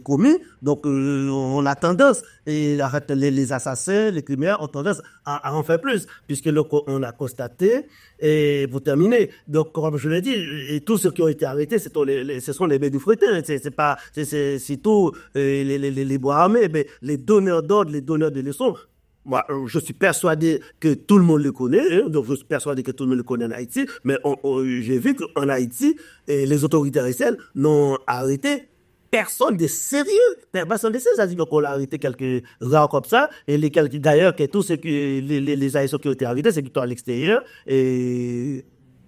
commis, donc on a tendance, et les assassins, les criminels ont tendance à en faire plus, puisque on a constaté, et pour terminer, donc comme je l'ai dit, et tous ceux qui ont été arrêtés, ce sont les bédous frétins, c'est tout les bois armés, mais les donneurs d'ordre, les donneurs de leçons. Moi, je suis persuadé que tout le monde le connaît, hein, donc je suis persuadé que tout le monde le connaît en Haïti, mais j'ai vu qu'en Haïti, les autorités haïtiennes n'ont arrêté personne de sérieux. Personne de sérieux, c'est-à-dire qu'on a arrêté quelques rares comme ça, et d'ailleurs, que tous ceux les Haïtiens qui ont été arrêtés, c'est qu'ils sont à l'extérieur,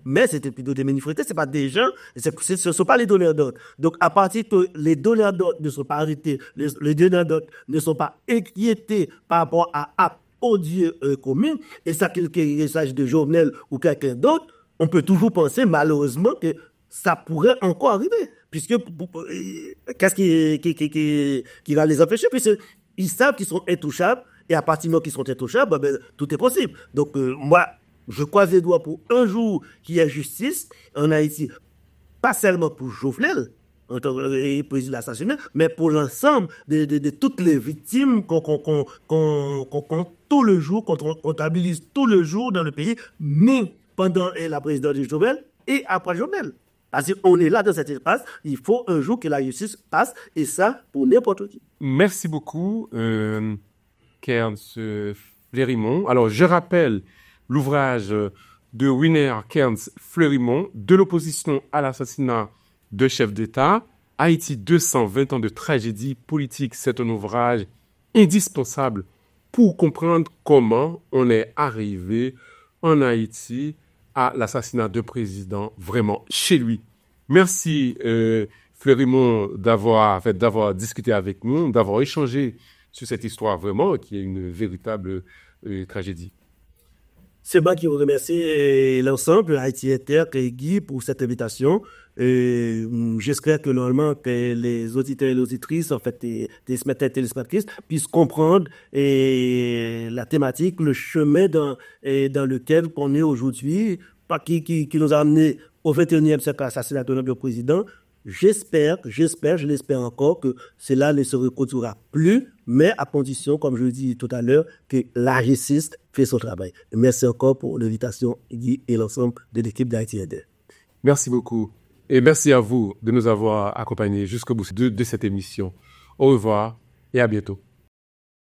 mais c'était plutôt des manifestants, c'est pas des gens, ce ne sont pas les donneurs d'ordre. Donc, à partir que les donneurs d'ordre ne sont pas arrêtés, les donneurs d'ordre ne sont pas inquiétés par rapport à actes odieux communs, et ça, qu'il s'agisse de Jovenel ou quelqu'un d'autre, on peut toujours penser, malheureusement, que ça pourrait encore arriver. Puisque, qu'est-ce qui va les empêcher? Puisqu'ils savent qu'ils sont intouchables, et à partir du moment qu'ils sont intouchables, ben, tout est possible. Donc, moi, je croise les doigts pour un jour qu'il y ait justice en Haïti, pas seulement pour Jovenel, en tant que président assassiné, mais pour l'ensemble de toutes les victimes qu'on compte tout le jour, qu'on comptabilise tout le jour dans le pays, mais pendant la présidence de Jovenel et après Jovenel. Parce qu'on est là dans cet espace, il faut un jour que la justice passe, et ça pour n'importe qui. Merci beaucoup, Kearns Fleurimont. Alors, je rappelle l'ouvrage de Winer Kearns Fleurimont, De l'opposition à l'assassinat de chefs d'État, Haïti 220 ans de tragédie politique. C'est un ouvrage indispensable pour comprendre comment on est arrivé en Haïti à l'assassinat de président vraiment chez lui. Merci Fleurimont d'avoir discuté avec nous, d'avoir échangé sur cette histoire vraiment qui est une véritable tragédie. C'est moi qui vous remercie l'ensemble, Haïti Inter, et Guy, pour cette invitation. J'espère que normalement que les auditeurs et les auditrices, en fait, des téléspectateurs puissent comprendre la thématique, le chemin dans lequel on est aujourd'hui, qui nous a amené au 21e siècle à l'assassinat de notre président. Je l'espère encore que cela ne se reproduira plus, mais à condition, comme je le dis tout à l'heure, que la justice fait son travail. Merci encore pour l'invitation, Guy, et l'ensemble de l'équipe d'Haïti Inter. Merci beaucoup. Et merci à vous de nous avoir accompagnés jusqu'au bout de cette émission. Au revoir et à bientôt.